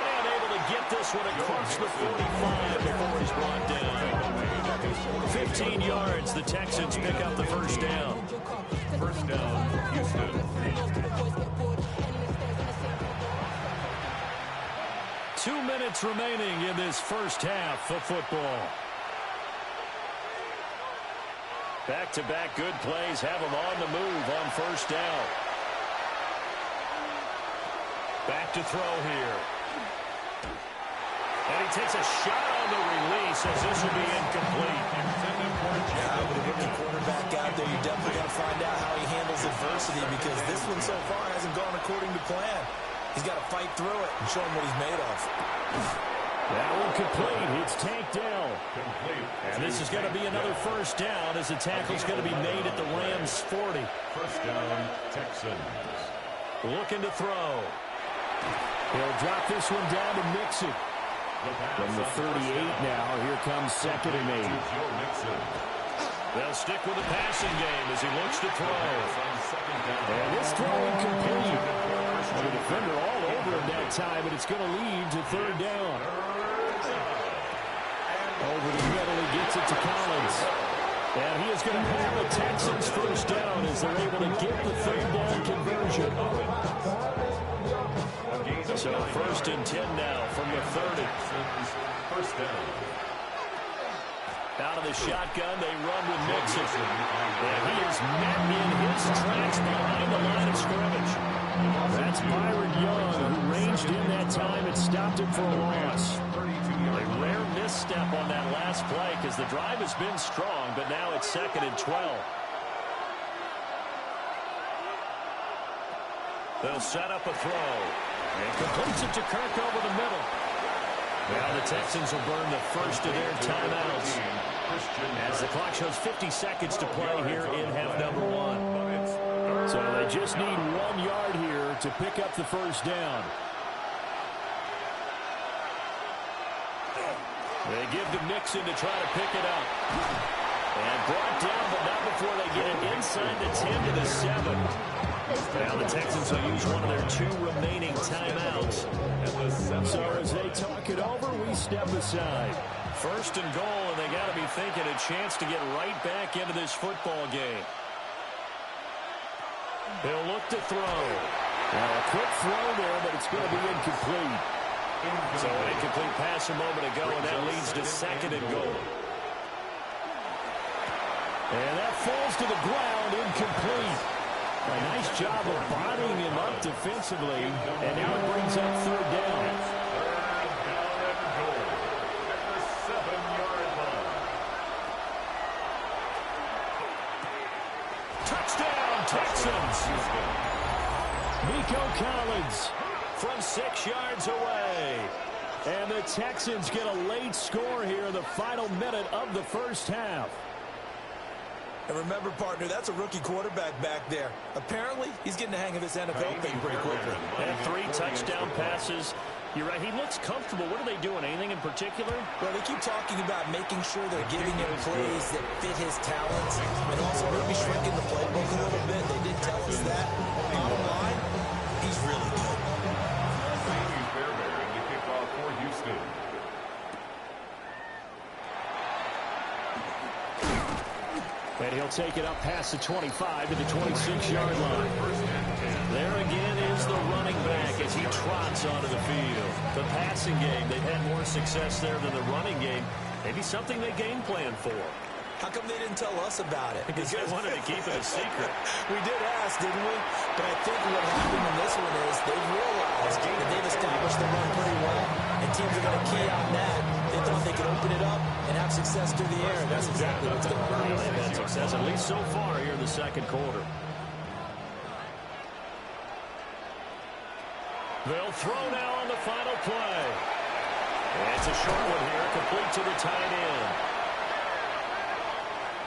And able to get this one across the 45 before he's brought down. 15 yards, the Texans pick up the first down. First down, Houston. 2 minutes remaining in this first half of football. Back-to-back good plays have them on the move on first down. Back to throw here. And he takes a shot on the release as this will be incomplete. Yeah, with a rookie quarterback out there, you're definitely going to find out how he handles adversity because this one so far hasn't gone according to plan. He's got to fight through it and show him what he's made of. That one complete. It's tanked down. And this is going to be another first down as the tackle's going to be made at the Rams' 40. First down, Texans. Looking to throw. He'll drop this one down to Mixon. From the 38 now, here comes 2nd and 8. They'll stick with the passing game as he looks to throw. And this throw incomplete. The defender all over him that time, but it's going to lead to 3rd down. Over the middle, he gets it to Collins. And he is going to have the Texans first down as they're able to get the 3rd down conversion. So 1st and 10 now from the 30. First down. Out of the shotgun, they run with Mixon. And he is met in his tracks behind the line of scrimmage. That's Byron Young, who ranged in that time and stopped him for a loss. A rare misstep on that last play because the drive has been strong, but now it's 2nd and 12. They'll set up a throw. And completes it to Kirk over the middle. Now the Texans will burn the first of their timeouts. As the clock shows 50 seconds to play here in half number 1. So they just need 1 yard here to pick up the first down. They give to Mixon to try to pick it up. And brought down, but not before they get it inside the 10 to the 7. Now the Texans will use one of their 2 remaining timeouts. So as they talk it over, we step aside. 1st and goal, and they got to be thinking a chance to get right back into this football game. They'll look to throw. Now a quick throw there, but it's going to be incomplete. So an incomplete pass a moment ago, and that leads to 2nd and goal. And that falls to the ground, incomplete. A nice job of bodying him up defensively, and now it brings up 3rd down. Touchdown, Texans! Nico Collins from 6 yards away. And the Texans get a late score here in the final minute of the first half. And remember, partner, that's a rookie quarterback back there. Apparently, he's getting the hang of this NFL thing pretty quickly. And 3 touchdown passes. You're right, he looks comfortable. What are they doing? Anything in particular? Well, they keep talking about making sure they're giving him plays that fit his talents and also maybe shrinking the playbook a little bit. They did tell us that. Bottom line, he's really good. Fairbairn to kick off for Houston. And he'll take it up past the 25 to the 26-yard line. There again is the running back as he trots onto the field. The passing game, they've had more success there than the running game. Maybe something they game plan for. How come they didn't tell us about it? Because they wanted to keep it a secret. We did ask, didn't we? But I think what happened in this one is they've realized that they've established the run pretty well, and teams are going to key on that. They thought they could open it up and have success through the air, and that's exactly what's going to happen. They've had success, at least so far here in the second quarter. They'll throw now on the final play. And it's a short one here, complete to the tight end.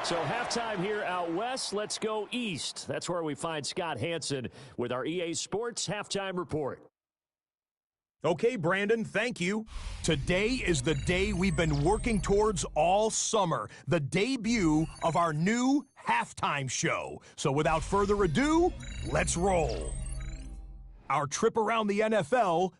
So halftime here out west. Let's go east. That's where we find Scott Hansen with our EA Sports Halftime Report. Okay, Brandon, thank you. Today is the day we've been working towards all summer, the debut of our new halftime show. So without further ado, let's roll. Our trip around the NFL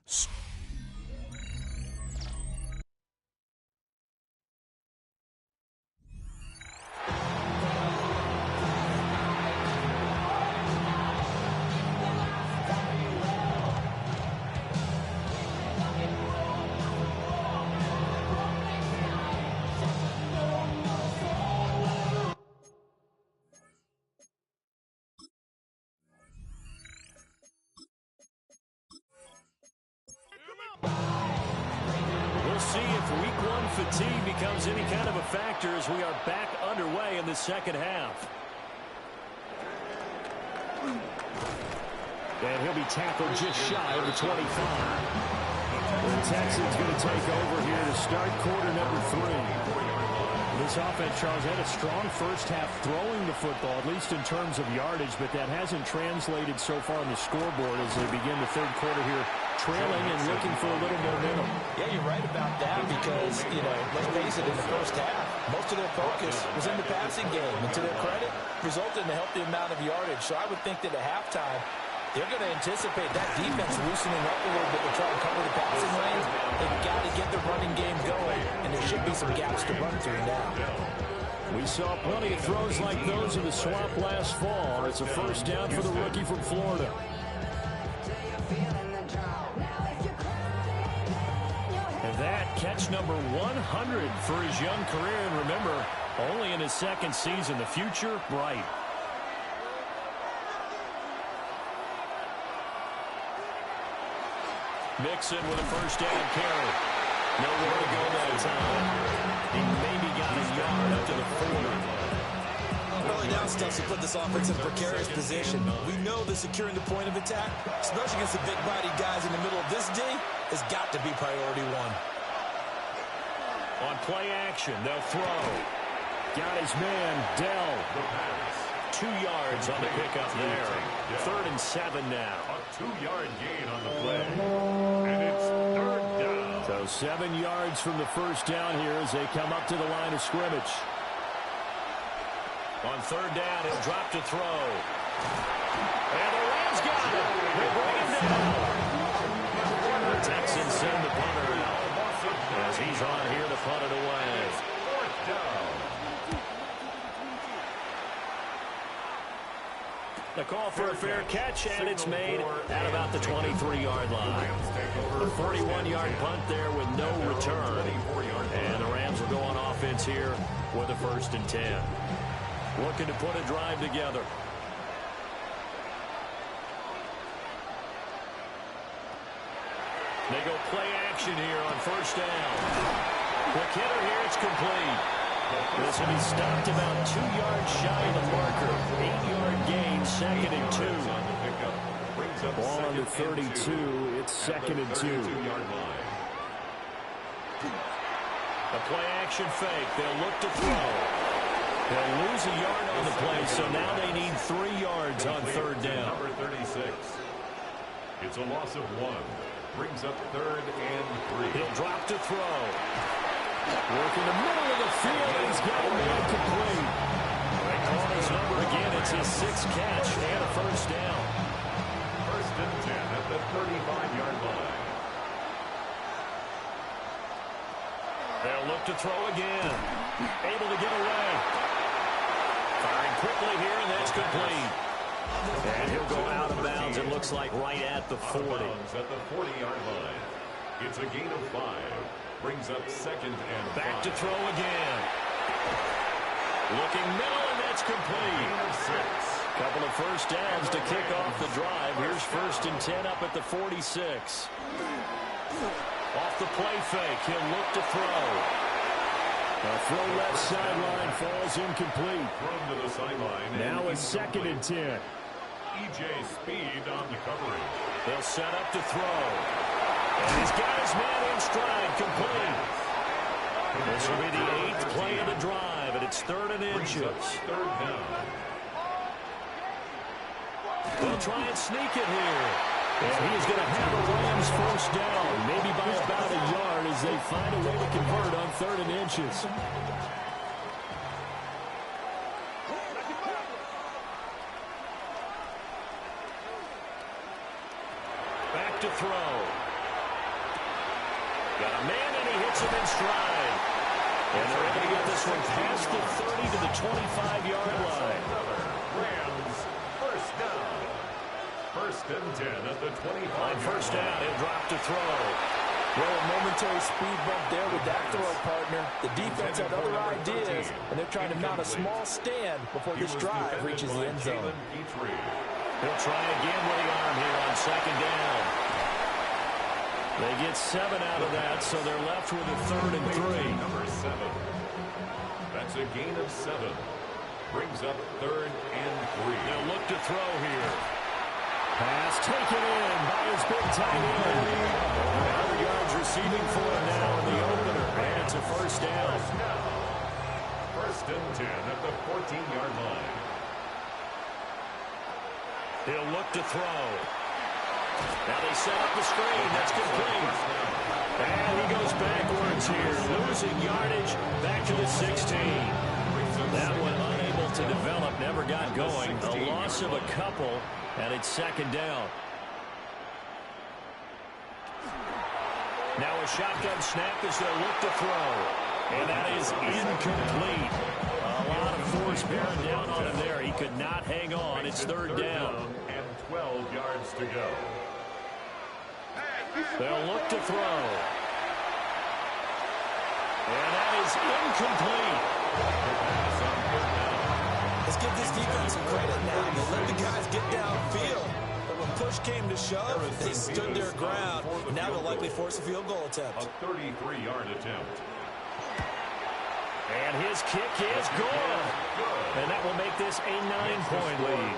fatigue becomes any kind of a factor as we are back underway in the second half. And he'll be tackled just shy of the 25. The Texans going to take over here to start quarter number 3. This offense, Charles, had a strong first half throwing the football, at least in terms of yardage, but that hasn't translated so far on the scoreboard as they begin the third quarter here, trailing and looking for a little momentum. Yeah, you're right about that because, let's face it, in the first half, most of their focus was in the passing game. And to their credit, resulted in a healthy amount of yardage. So I would think that at halftime, they're going to anticipate that defense loosening up a little bit to try and cover the passing lanes. They've got to get the running game going, and there should be some gaps to run through now. We saw plenty of throws like those in the swamp last fall. It's a first down for the rookie from Florida. And that catch number 100 for his young career. And remember, only in his second season, the future bright. Mixon with a first down carry. Nowhere to go that time. He maybe got a yard up to the 40. Early down steps will put this offense in a precarious position. We know that securing the point of attack, especially against the big-body guys in the middle of this day, has got to be priority one. On play action, they'll throw. Got his man, Dell. 2 yards on the pickup there. 3rd and 7 now. A 2-yard gain on the play. And it's 3rd down. So 7 yards from the first down here as they come up to the line of scrimmage. On 3rd down, he'll drop to throw. And the Rams got it. They bring him down. The Texans send the punter out as he's on here to punt it away. 4th down. The call for a fair catch, and it's made at about the 23-yard line. A 41-yard punt there with no return. And the Rams will go on offense here with a 1st and 10. Looking to put a drive together. They go play action here on 1st down. Quick hitter here, it's complete. This will be stopped about 2 yards shy of the marker. 8-yard gain, 2nd and 2. Ball on the 32. It's 2nd and 2. A play action fake. They'll look to throw. They'll lose a yard on the play, so now they need 3 yards on 3rd down. Number 36. It's a loss of 1. Brings up 3rd and 3. He'll drop to throw. Work in the middle of the field, and he's got a man complete. They call his number again. It's his 6th catch and a 1st down. 1st and 10 at the 35-yard line. They'll look to throw again. Able to get away. Firing quickly here, and that's complete. And he'll go out of bounds, it looks like right at the 40. At the 40-yard line. It's a gain of 5. Brings up 2nd and 5. Back to throw again. Looking middle, and that's complete. Gain of 6. Couple of first downs to kick off the drive. Here's 1st and 10 up at the 46. Off the play fake, he'll look to throw. A throw left sideline falls incomplete. Thrown to the sideline. Now it's 2nd and 10. E.J. Speed on the coverage. They'll set up to throw. And he's got his man in stride, complete. This will be the 8th play of the drive, and it's 3rd and inches. 3rd down. They'll try and sneak it here. And he is going to have the Rams first down, maybe by about a yard as they find a way to convert on 3rd and inches. Back to throw. Got a man, and he hits him in stride. And they're able to get this one past the 30 to the 25-yard line. Rams first down. 1st and 10 at the 25. On first down, he'll drop to throw. Well, a momentary speed bump there with that throw, partner. The defense had other ideas, and they're trying to mount a small stand before this drive reaches the end zone. He'll try again with the arm here on 2nd down. They get 7 out of that, so they're left with a 3rd and 3. Number 7. That's a gain of 7. Brings up 3rd and 3. They'll look to throw here. Pass taken in by his big tight end. 100 yards receiving for him now in the opener. And it's a first down. 1st and 10 at the 14-yard line. He'll look to throw. Now they set up the screen. That's complete. And he goes backwards here. Losing yardage back to the 16. That one unable to develop. Never got going. A loss of a couple. And it's 2nd down. Now a shotgun snap as they'll look to throw. And that is incomplete. A lot of force bearing down on him there. He could not hang on. It's 3rd down. And 12 yards to go. They'll look to throw. And that is incomplete. Let's give this defense some credit now. They let the guys get downfield. But when push came to shove, they stood their ground. And now they'll likely force a field goal attempt. A 33-yard attempt. And his kick is good. And that will make this a 9-point lead.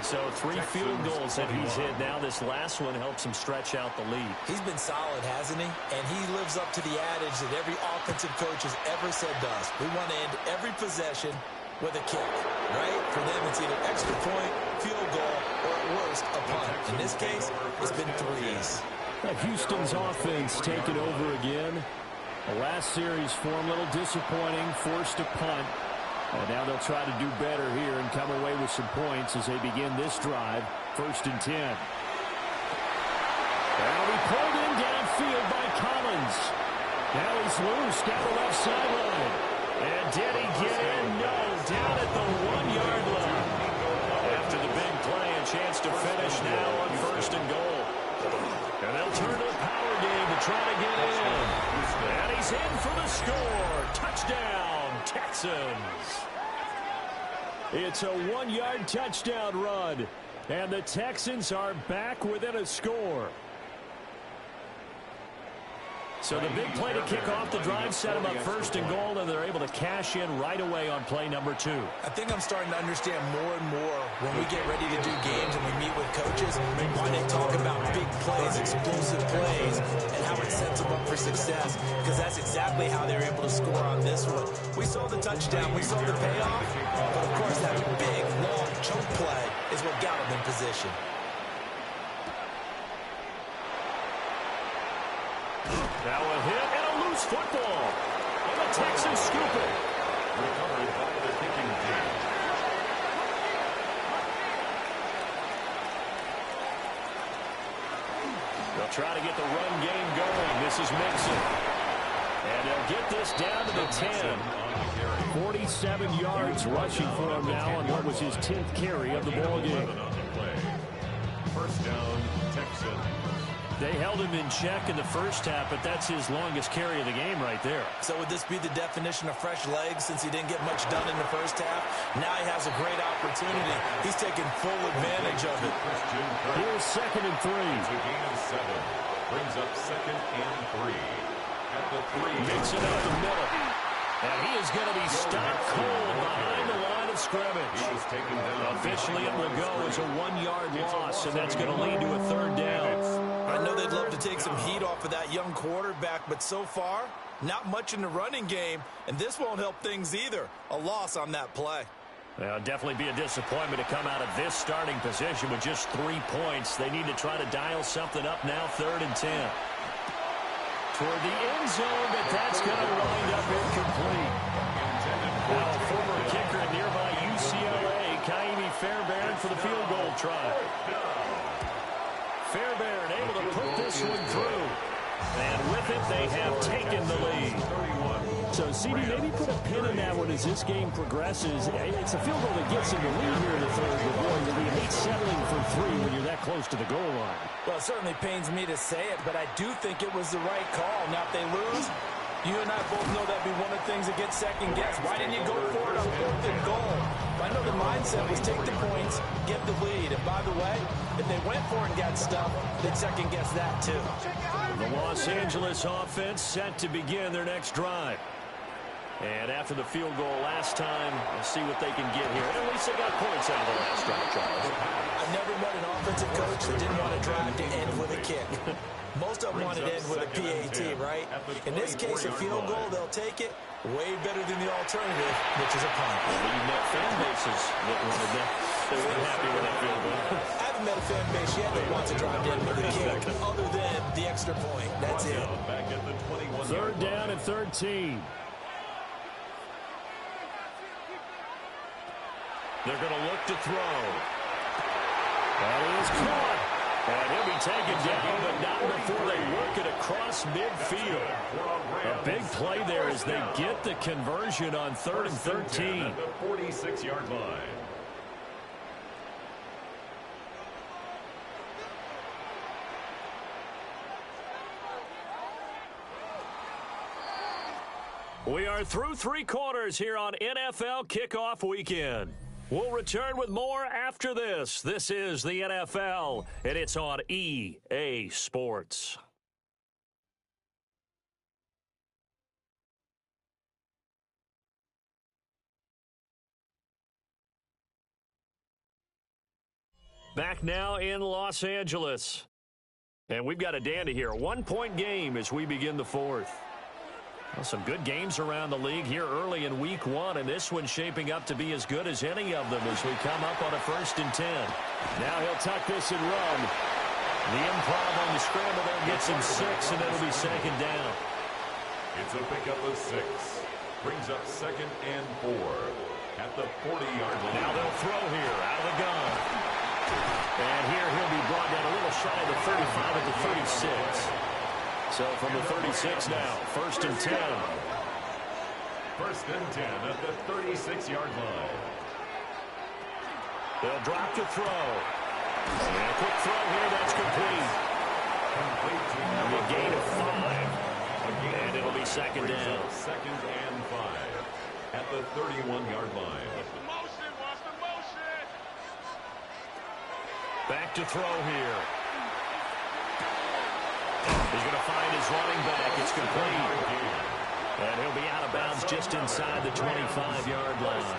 So 3 field goals that he's hit now. This last one helps him stretch out the lead. He's been solid, hasn't he? And he lives up to the adage that every offensive coach has ever said to us. We want to end every possession with a kick, right? For them, it's either extra point, field goal, or at worst, a punt. In this case, it's been 3s. Houston's offense taking over again. The last series for him, a little disappointing, forced a punt. And now they'll try to do better here and come away with some points as they begin this drive. 1st and 10. Now he pulled in downfield by Collins. Now he's loose down the left sideline. And did he get in? No, down at the 1-yard line. After the big play, a chance to finish now on 1st and goal. And they'll turn to the power game to try to get in. And he's in for the score. Touchdown, Texans. It's a 1-yard touchdown run. And the Texans are back within a score. So the big play to kick off the drive set them up 1st and goal, and they're able to cash in right away on play number 2. I think I'm starting to understand more and more when we get ready to do games and we meet with coaches why they talk about big plays, explosive plays, and how it sets them up for success, because that's exactly how they're able to score on this one. We saw the touchdown, we saw the payoff, but of course that big, long choke play is what got them in position. Now a hit and a loose football. And the Texans scoop it. Recovered by the kicking team. They'll try to get the run game going. This is Mixon. And they'll get this down to the 10. 47 yards rushing for him now on what was his 10th carry of the ball game. First down, Texans. They held him in check in the first half, but that's his longest carry of the game right there. So would this be the definition of fresh legs since he didn't get much done in the first half? Now he has a great opportunity. He's taking full advantage of it. Here's 2nd and 3. It's a gain of 7. Brings up 2nd and 3. At the 3. Makes it up the middle. And he is going to be stopped cold behind the line of scrimmage. He was taken down. Officially, it will go as a 1-yard loss, and that's going to lead to a 3rd down. I know they'd love to take some heat off of that young quarterback, but so far, not much in the running game, and this won't help things either. A loss on that play. Well, definitely be a disappointment to come out of this starting position with just 3 points. They need to try to dial something up now, 3rd and 10. Toward the end zone, but that's going to wind up incomplete. Now, former kicker at nearby UCLA, Kaimi Fairbairn for the field goal try. Fairbairn able to put this one through. And with it, they have taken the lead. So, CD, maybe put a pin in that one as this game progresses. It's a field goal that gets him the lead here in the 3rd. But boy, you hate settling for 3 when you're that close to the goal line. Well, it certainly pains me to say it, but I do think it was the right call. Now, if they lose, you and I both know that'd be one of the things that gets second guessed. Why didn't you go for it on 4th and goal? I know the mindset was take the points, get the lead. And by the way, if they went for it and got stuffed, they'd second guess that too. The Los Angeles offense set to begin their next drive. And after the field goal last time, we'll see what they can get here. At least they got points out of the last drive, Charles. I've never met an offensive coach that didn't want to drive to end with a kick. Most of them want to end with a PAT, right? In this case, a field goal, they'll take it. Way better than the alternative, which is a punt. Well, you met fan bases that wanted that. They weren't happy with that field goal. I haven't met a fan base yet that wants to drive to end with a kick, other than the extra point. That's it. 3rd down and 13. They're going to look to throw. That is caught. And he'll be taken down, but not before they work it across midfield. A big play there as they get the conversion on 3rd and 13. At the 46-yard line. We are through 3 quarters here on NFL Kickoff Weekend. We'll return with more after this. This is the NFL, and it's on EA Sports. Back now in Los Angeles. And we've got a dandy here. A 1-point game as we begin the 4th. Well, some good games around the league here early in week 1, and this one's shaping up to be as good as any of them as we come up on a 1st and 10. Now he'll tuck this and run. The improv on the scramble there gets him 6, and it'll be 2nd down. It's a pickup of 6. Brings up 2nd and 4 at the 40-yard line. Now they'll throw here out of the gun. And here he'll be brought down a little shy of the 35 at the 36. So from the 36 now, 1st and 10. 1st and 10 at the 36-yard line. They'll drop to throw. And a quick throw here, that's complete. And a gain of 5. And it'll be 2nd down. 2nd and 5 at the 31-yard line. Back to throw here. He's going to find his running back. It's complete. And he'll be out of bounds just inside the 25-yard line.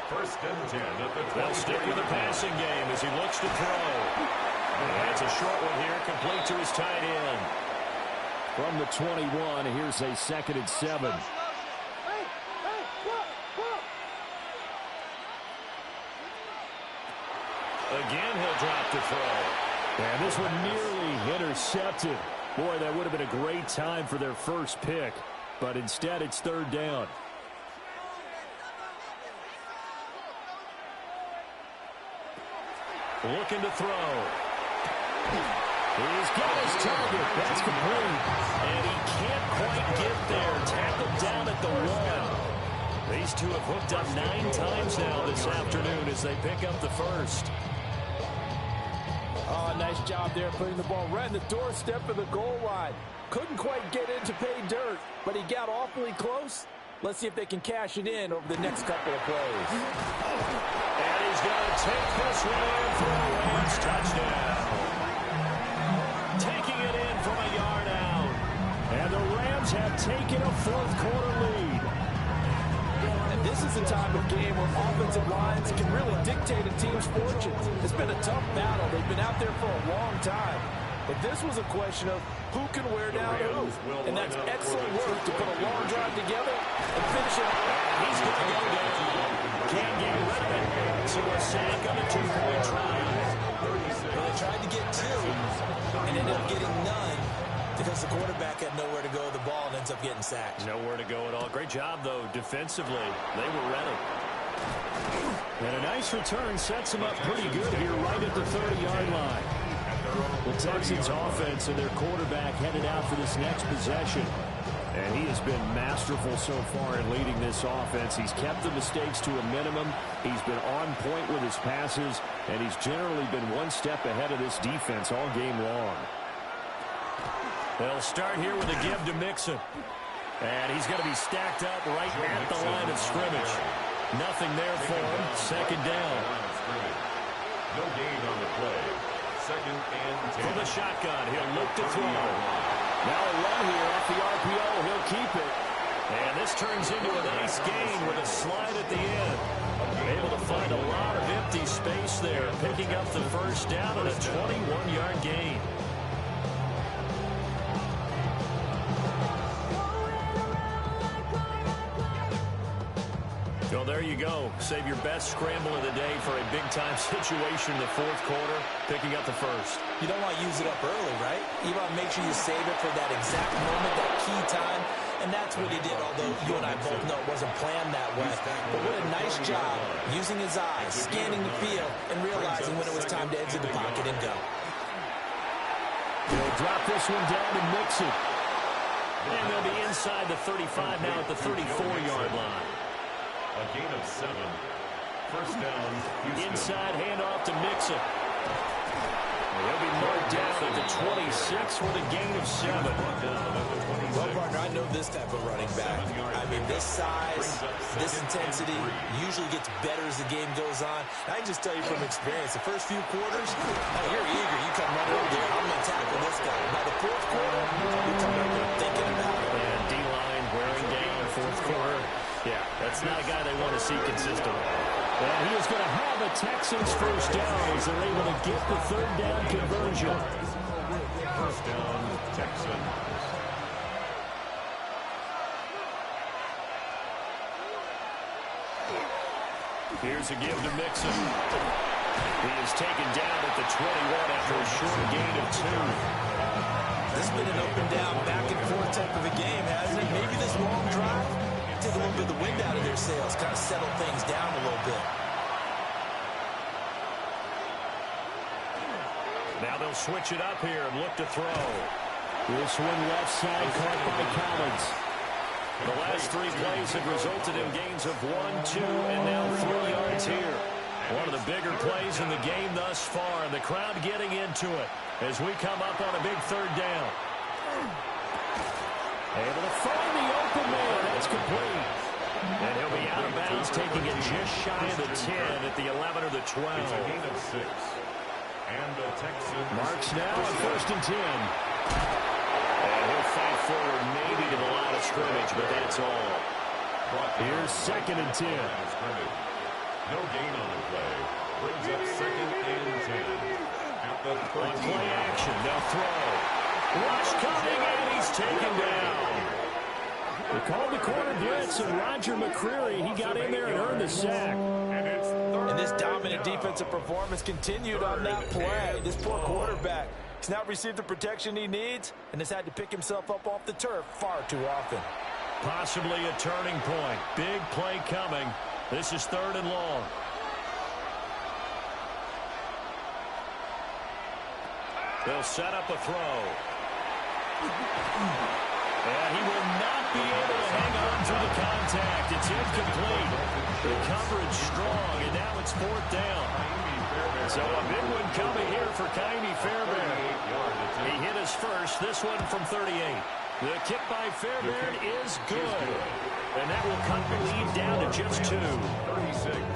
1st and 10 at the 20. They'll stick with the passing game as he looks to throw. And it's a short one here, complete to his tight end. From the 21, here's a 2nd and 7. Again, he'll drop to throw. And this one nearly intercepted. Boy, that would have been a great time for their first pick. But instead, it's 3rd down. Looking to throw. He's got his target. That's complete. And he can't quite get there. Tackled down at the 1. These two have hooked up 9 times now this afternoon as they pick up the first. Oh, nice job there putting the ball right in the doorstep of the goal line. Couldn't quite get in to pay dirt, but he got awfully close. Let's see if they can cash it in over the next couple of plays. And he's going to take this one in for a Rams touchdown. Taking it in from a yard out. And the Rams have taken a fourth-quarter lead. And this is a time of game where offensive lines can really dictate a team's fortunes. It's been a tough battle. They've been out there for a long time. But this was a question of who can wear down who. And that's excellent work to put a long drive together and finish it. He's going to go down. Can't get rid of it. So a sack on a 2-point try. Well, they tried to get 2 and ended up getting none because the quarterback had nowhere to go with the ball and ends up getting sacked. Nowhere to go at all. Great job, though, defensively. They were ready. And a nice return sets them up pretty good here right at the 30-yard line. The Texans offense and their quarterback headed out for this next possession. And he has been masterful so far in leading this offense. He's kept the mistakes to a minimum. He's been on point with his passes. And he's generally been one step ahead of this defense all game long. They'll start here with a give to Mixon. And he's going to be stacked up right at the line of scrimmage. Nothing there for him. Second down. No gain on the play. Second and 10. From the shotgun, he'll look to throw. Now a run here off the RPO. He'll keep it. And this turns into a nice gain with a slide at the end. Able to find a lot of empty space there, picking up the first down and a 21-yard gain. So there you go. Save your best scramble of the day for a big-time situation in the fourth quarter, picking up the first. You don't want to use it up early, right? You want to make sure you save it for that exact moment, that key time. And that's what he did, although you and I both know it wasn't planned that way. But what a nice job using his eyes, scanning the field, and realizing when it was time to exit the pocket and go. They'll drop this one down to Mixon. And they'll be inside the 35 now at the 34-yard line. A gain of 7. First down, Houston. Inside handoff to Mixon. He'll be marked down at the 26 with a gain of 7. Well, partner, I know this type of running back. I mean, this size, this intensity usually gets better as the game goes on. I can just tell you from experience, the first few quarters, oh, you're eager. You come right over there. I'm going to tackle this guy. By the fourth quarter, you come over there thinking about it. And D-line wearing down fourth quarter. Yeah, that's not a guy they want to see consistently. And he is going to have a Texans first down as they're able to get the third down conversion. First down, Texans. Here's a give to Mixon. He is taken down at the 21 after a short gain of 2. This has been an up and down, back and forth type of a game, hasn't it? Maybe this long drive take a little bit of the wind out of their sails, kind of settle things down a little bit. Now they'll switch it up here and look to throw. This one left side caught by Collins. The last 3 plays have resulted in gains of 1, 2, and now 3 yards here. One of the bigger plays in the game thus far, and the crowd getting into it as we come up on a big third down. Able to find the open man. That's complete. And he'll be out of bounds, taking it just shy of the 10 at the 11 or the 12. It's a gain of 6. And the Texans. Marks now on first and 10. And he'll fight forward maybe to the line of scrimmage, but that's all. Here's second and 10. No gain on the play. Brings up second and 10. At the 13. On play action, they'll throw. Rush coming, and he's taken down. They called the corner blitz, and Roger McCreary, he got in there and earned the sack. And this dominant defensive performance continued on that play. This poor quarterback has not received the protection he needs and has had to pick himself up off the turf far too often. Possibly a turning point. Big play coming. This is third and long. They'll set up a throw. And he will not be able to hang on through the contact. It's incomplete. The coverage strong, and now it's 4th down. So a big one coming here for CIN Fairbairn. He hit his first, this one from 38. The kick by Fairbairn is good. And that will cut the lead down to just 2.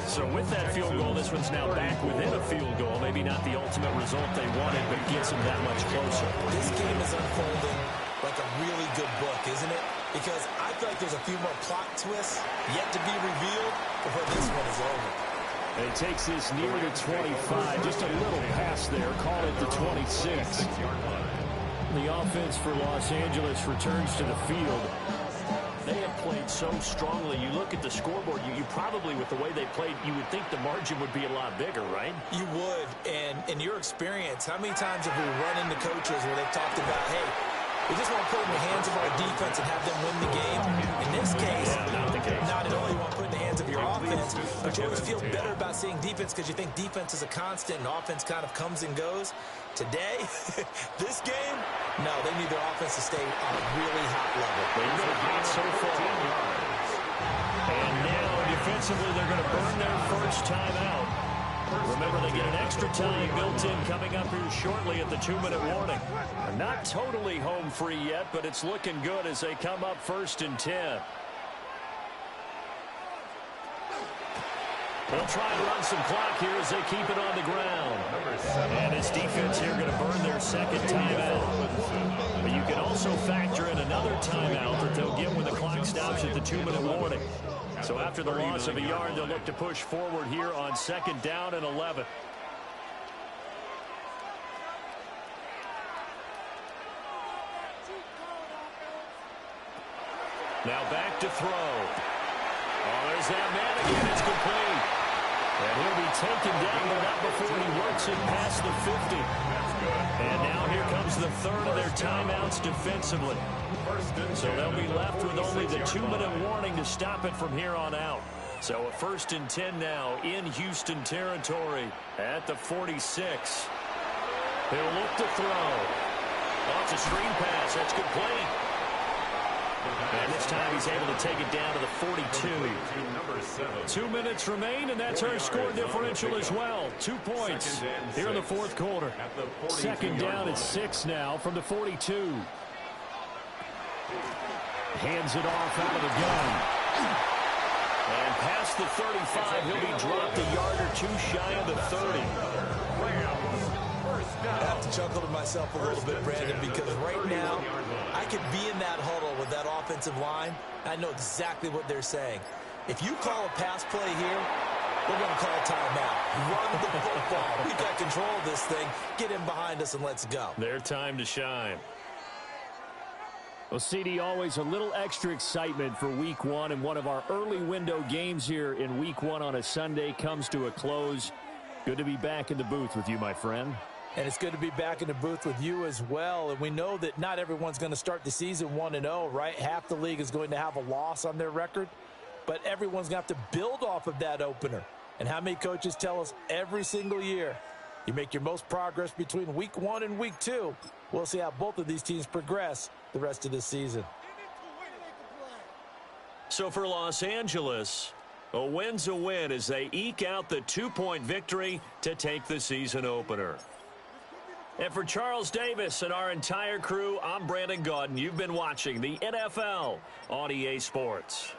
So with that field goal, this one's now back within a field goal. Maybe not the ultimate result they wanted, but gets them that much closer. This game is unfolding like a really good book, isn't it? Because I feel like there's a few more plot twists yet to be revealed before this one is over. And he takes this near the 25. Just a little pass there. Call it the 26. The offense for Los Angeles returns to the field. They have played so strongly. You look at the scoreboard, you probably, with the way they played, you would think the margin would be a lot bigger, right? You would. And in your experience, how many times have we run into coaches where they've talked about, hey, we just want to put it in the hands of our defense and have them win the game? In this case, not only want to put it in the hands of your offense, but you always feel better about seeing defense because you think defense is a constant and offense kind of comes and goes. Today, this game, no, they need their offense to stay on a really hot level. They've been hot so far. And now, defensively, they're going to burn their first timeout. Remember, they get an extra time built in coming up here shortly at the 2-minute warning. Not totally home free yet, but it's looking good as they come up 1st and 10. They'll try and run some clock here as they keep it on the ground. And his defense here going to burn their second timeout. But you can also factor in another timeout that they'll get when the clock stops at the 2-minute warning. So after the loss of a yard, they'll look to push forward here on 2nd down and 11. Now back to throw. Oh, there's that man again. It's complete. And he'll be taken down, but not before he works it past the 50. And now here comes the 3rd of their timeouts defensively. So they'll be left with only the 2-minute warning to stop it from here on out. So a 1st and 10 now in Houston territory at the 46. He'll look to throw. Oh, it's a screen pass. That's complete. And this time he's able to take it down to the 42. 2 minutes remain, and that's our score differential as well. 2 points here in the 4th quarter. 2nd down at 6 now from the 42. Hands it off out of the gun. And past the 35, he'll be dropped a yard or 2 shy of the 30. I have to chuckle to myself a little bit, Brandon, because right now I could be in that huddle with that offensive line. I know exactly what they're saying. If you call a pass play here, we're going to call a timeout. Run the football. We've got control of this thing. Get in behind us and let's go. Their time to shine. Well, CD, always a little extra excitement for Week 1, and one of our early window games here in Week 1 on a Sunday comes to a close. Good to be back in the booth with you, my friend. And it's good to be back in the booth with you as well. And we know that not everyone's going to start the season 1-0, right? Half the league is going to have a loss on their record. But everyone's going to have to build off of that opener. And how many coaches tell us every single year, you make your most progress between Week 1 and Week 2. We'll see how both of these teams progress the rest of this season. So for Los Angeles, a win's a win as they eke out the 2-point victory to take the season opener. And for Charles Davis and our entire crew, I'm Brandon Gaudin. You've been watching the NFL on EA Sports.